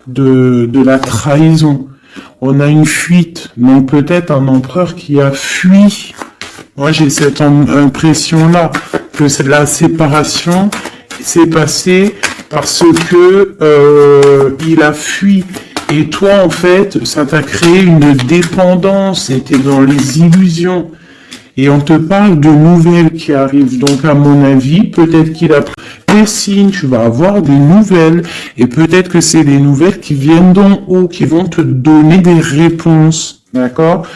de la trahison. On a une fuite, donc peut-être un empereur qui a fui. Moi j'ai cette impression-là, que c'est la séparation s'est passée parce que il a fui. Et toi, en fait, ça t'a créé une dépendance, et t'es dans les illusions. Et on te parle de nouvelles qui arrivent. Donc, à mon avis, peut-être qu'il a pris des signes, tu vas avoir des nouvelles. Et peut-être que c'est des nouvelles qui viennent d'en haut, qui vont te donner des réponses. D'accord?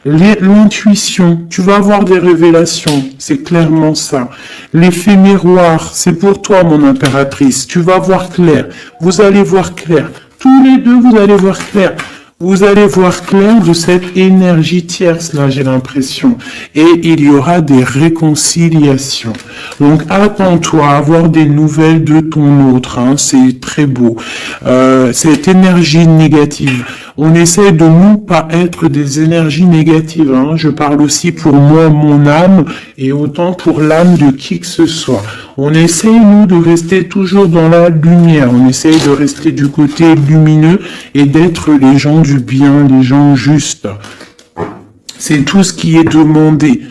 L'intuition, tu vas avoir des révélations, c'est clairement ça. L'effet miroir, c'est pour toi, mon impératrice. Tu vas voir clair. Vous allez voir clair. Tous les deux, vous allez voir clair. Vous allez voir clair de cette énergie tierce, là, j'ai l'impression. Et il y aura des réconciliations. Donc, attends-toi à avoir des nouvelles de ton autre. Hein, c'est très beau. Cette énergie négative. On essaie de nous pas être des énergies négatives. Hein. Je parle aussi pour moi, mon âme, et autant pour l'âme de qui que ce soit. On essaie, nous, de rester toujours dans la lumière. On essaie de rester du côté lumineux et d'être les gens du bien, les gens justes. C'est tout ce qui est demandé.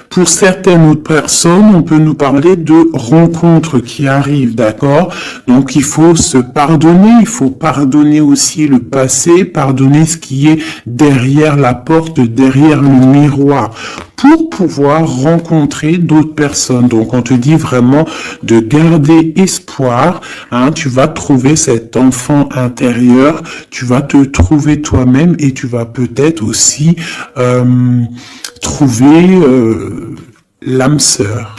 Pour certaines autres personnes, on peut nous parler de rencontres qui arrivent, d'accord? Donc il faut se pardonner, il faut pardonner aussi le passé, pardonner ce qui est derrière la porte, derrière le miroir, pour pouvoir rencontrer d'autres personnes. Donc on te dit vraiment de garder espoir, hein, tu vas trouver cet enfant intérieur, tu vas te trouver toi-même et tu vas peut-être aussi trouver l'âme sœur.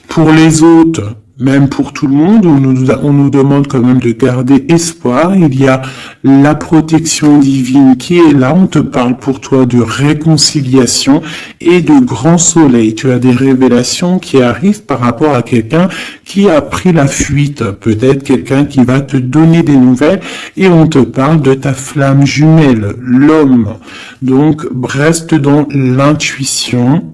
Pour les autres, même pour tout le monde, on nous demande quand même de garder espoir. Il y a la protection divine qui est là. On te parle pour toi de réconciliation et de grand soleil. Tu as des révélations qui arrivent par rapport à quelqu'un qui a pris la fuite. Peut-être quelqu'un qui va te donner des nouvelles et on te parle de ta flamme jumelle, l'homme. Donc, reste dans l'intuition.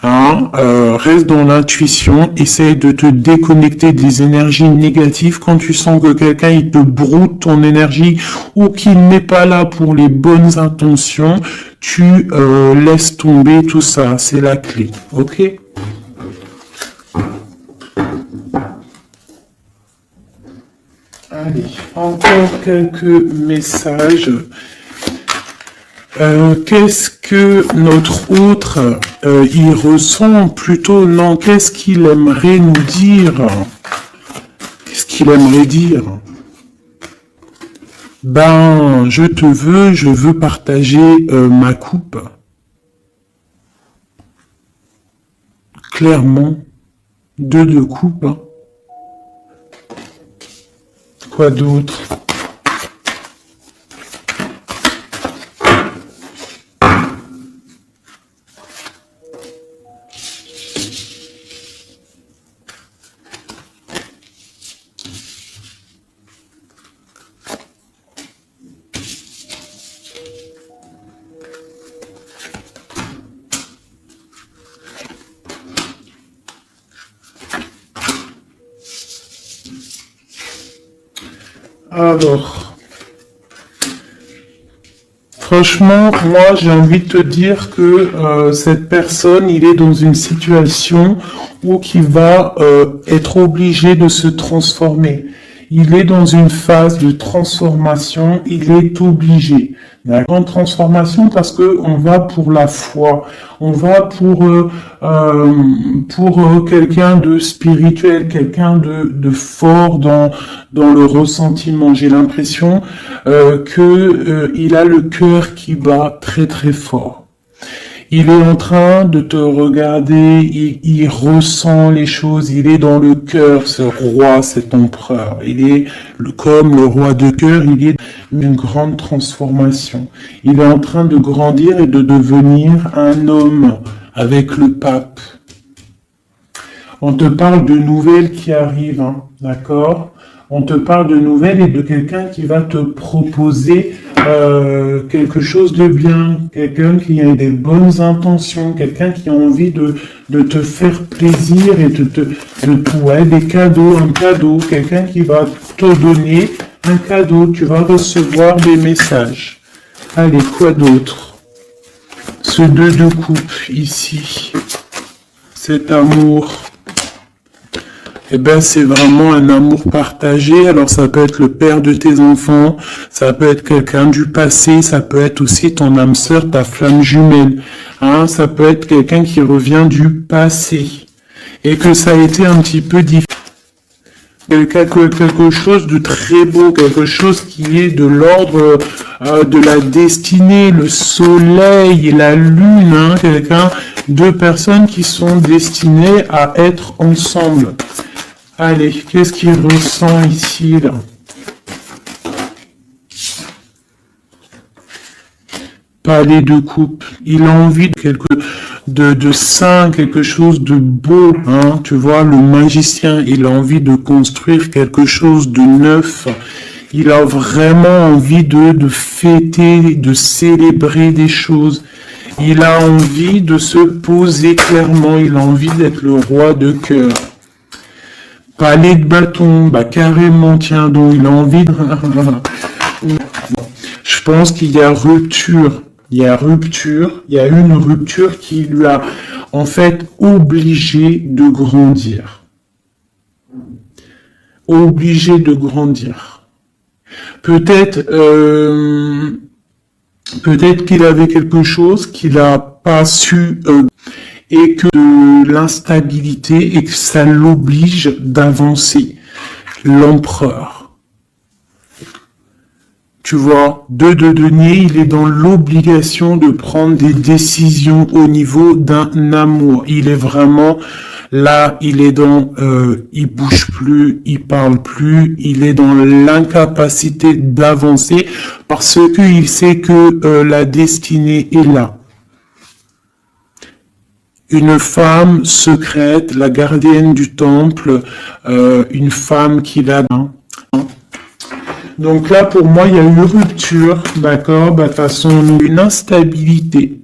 Reste dans l'intuition, essaye de te déconnecter des énergies négatives quand tu sens que quelqu'un il te broute ton énergie ou qu'il n'est pas là pour les bonnes intentions, tu laisses tomber tout ça, c'est la clé, ok? Allez, encore quelques messages. Qu'est-ce que notre autre il ressent plutôt? Non, qu'est-ce qu'il aimerait nous dire? Qu'est-ce qu'il aimerait dire? Ben, je veux partager ma coupe. Clairement, deux coupes. Hein. Quoi d'autre? Alors, franchement, moi j'ai envie de te dire que cette personne, il est dans une situation où il va être obligé de se transformer. Il est dans une phase de transformation, il est obligé. La grande transformation parce que on va pour la foi, on va pour quelqu'un de spirituel, quelqu'un de fort dans le ressentiment. J'ai l'impression que il a le cœur qui bat très très fort. Il est en train de te regarder, il ressent les choses, il est dans le cœur, ce roi, cet empereur. Il est comme le roi de cœur, il est une grande transformation. Il est en train de grandir et de devenir un homme avec le pape. On te parle de nouvelles qui arrivent, hein, d'accord ? On te parle de nouvelles et de quelqu'un qui va te proposer quelque chose de bien, quelqu'un qui a des bonnes intentions, quelqu'un qui a envie de te faire plaisir et des cadeaux, un cadeau, quelqu'un qui va te donner un cadeau, tu vas recevoir des messages. Allez, quoi d'autre? Ce deux de coupe ici, cet amour. Eh ben, c'est vraiment un amour partagé. Alors, ça peut être le père de tes enfants, ça peut être quelqu'un du passé, ça peut être aussi ton âme sœur, ta flamme jumelle. Hein, ça peut être quelqu'un qui revient du passé. Et que ça a été un petit peu difficile. Quelque chose de très beau, quelque chose qui est de l'ordre de la destinée, le soleil, la lune, hein, deux personnes qui sont destinées à être ensemble. Allez, qu'est-ce qu'il ressent ici, là? Palais de coupe. Il a envie de saint, quelque chose de beau, hein. Tu vois, le magicien, il a envie de construire quelque chose de neuf. Il a vraiment envie de fêter, de célébrer des choses. Il a envie de se poser clairement. Il a envie d'être le roi de cœur. Palais de bâton, bah carrément, tiens donc, il a envie de... Je pense qu'il y a rupture. Il y a une rupture qui lui a en fait obligé de grandir. Obligé de grandir. Peut-être qu'il avait quelque chose qu'il n'a pas su et que de l'instabilité et que ça l'oblige d'avancer. L'empereur. Tu vois, 2 de denier, il est dans l'obligation de prendre des décisions au niveau d'un amour. Il est vraiment là, il est dans, il bouge plus, il parle plus, il est dans l'incapacité d'avancer parce qu'il sait que la destinée est là. Une femme secrète, la gardienne du temple, une femme qu'il a. Donc là, pour moi, il y a une rupture, d'accord, de toute façon, une instabilité.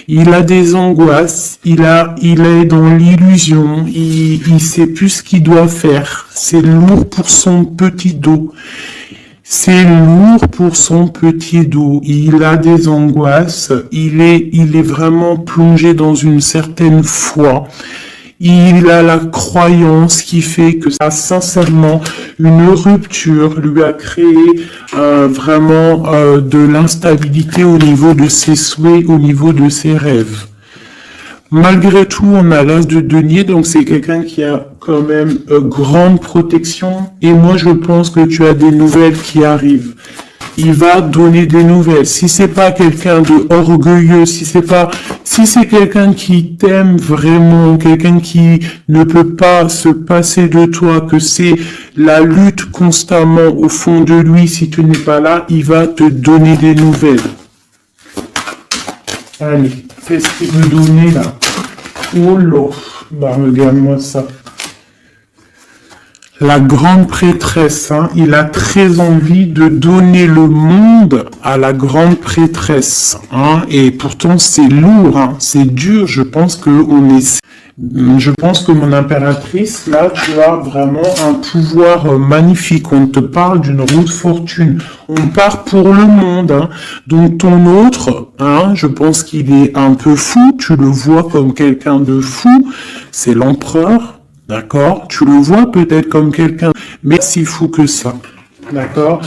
Il a des angoisses, il est dans l'illusion, il sait plus ce qu'il doit faire. C'est lourd pour son petit dos. C'est lourd pour son petit dos. Il a des angoisses, il est vraiment plongé dans une certaine foi. Il a la croyance qui fait que ça, sincèrement, une rupture lui a créé vraiment de l'instabilité au niveau de ses souhaits, au niveau de ses rêves. Malgré tout, on a l'as de denier, donc c'est quelqu'un qui a quand même grande protection. Et moi, je pense que tu as des nouvelles qui arrivent. Il va donner des nouvelles. Si c'est pas quelqu'un de orgueilleux, si c'est quelqu'un qui t'aime vraiment, quelqu'un qui ne peut pas se passer de toi, que c'est la lutte constamment au fond de lui, si tu n'es pas là, il va te donner des nouvelles. Allez, qu'est-ce qu'il veut donner là? Oh là, bah regarde-moi ça. La grande prêtresse, hein, il a très envie de donner le monde à la grande prêtresse, hein, et pourtant c'est lourd, hein, c'est dur. Je pense que mon impératrice, là, tu as vraiment un pouvoir magnifique. On te parle d'une roue de fortune. On part pour le monde, hein. Donc ton autre, hein, je pense qu'il est un peu fou. Tu le vois comme quelqu'un de fou. C'est l'empereur. D'accord? Tu le vois peut-être comme quelqu'un, mais si fou que ça. D'accord?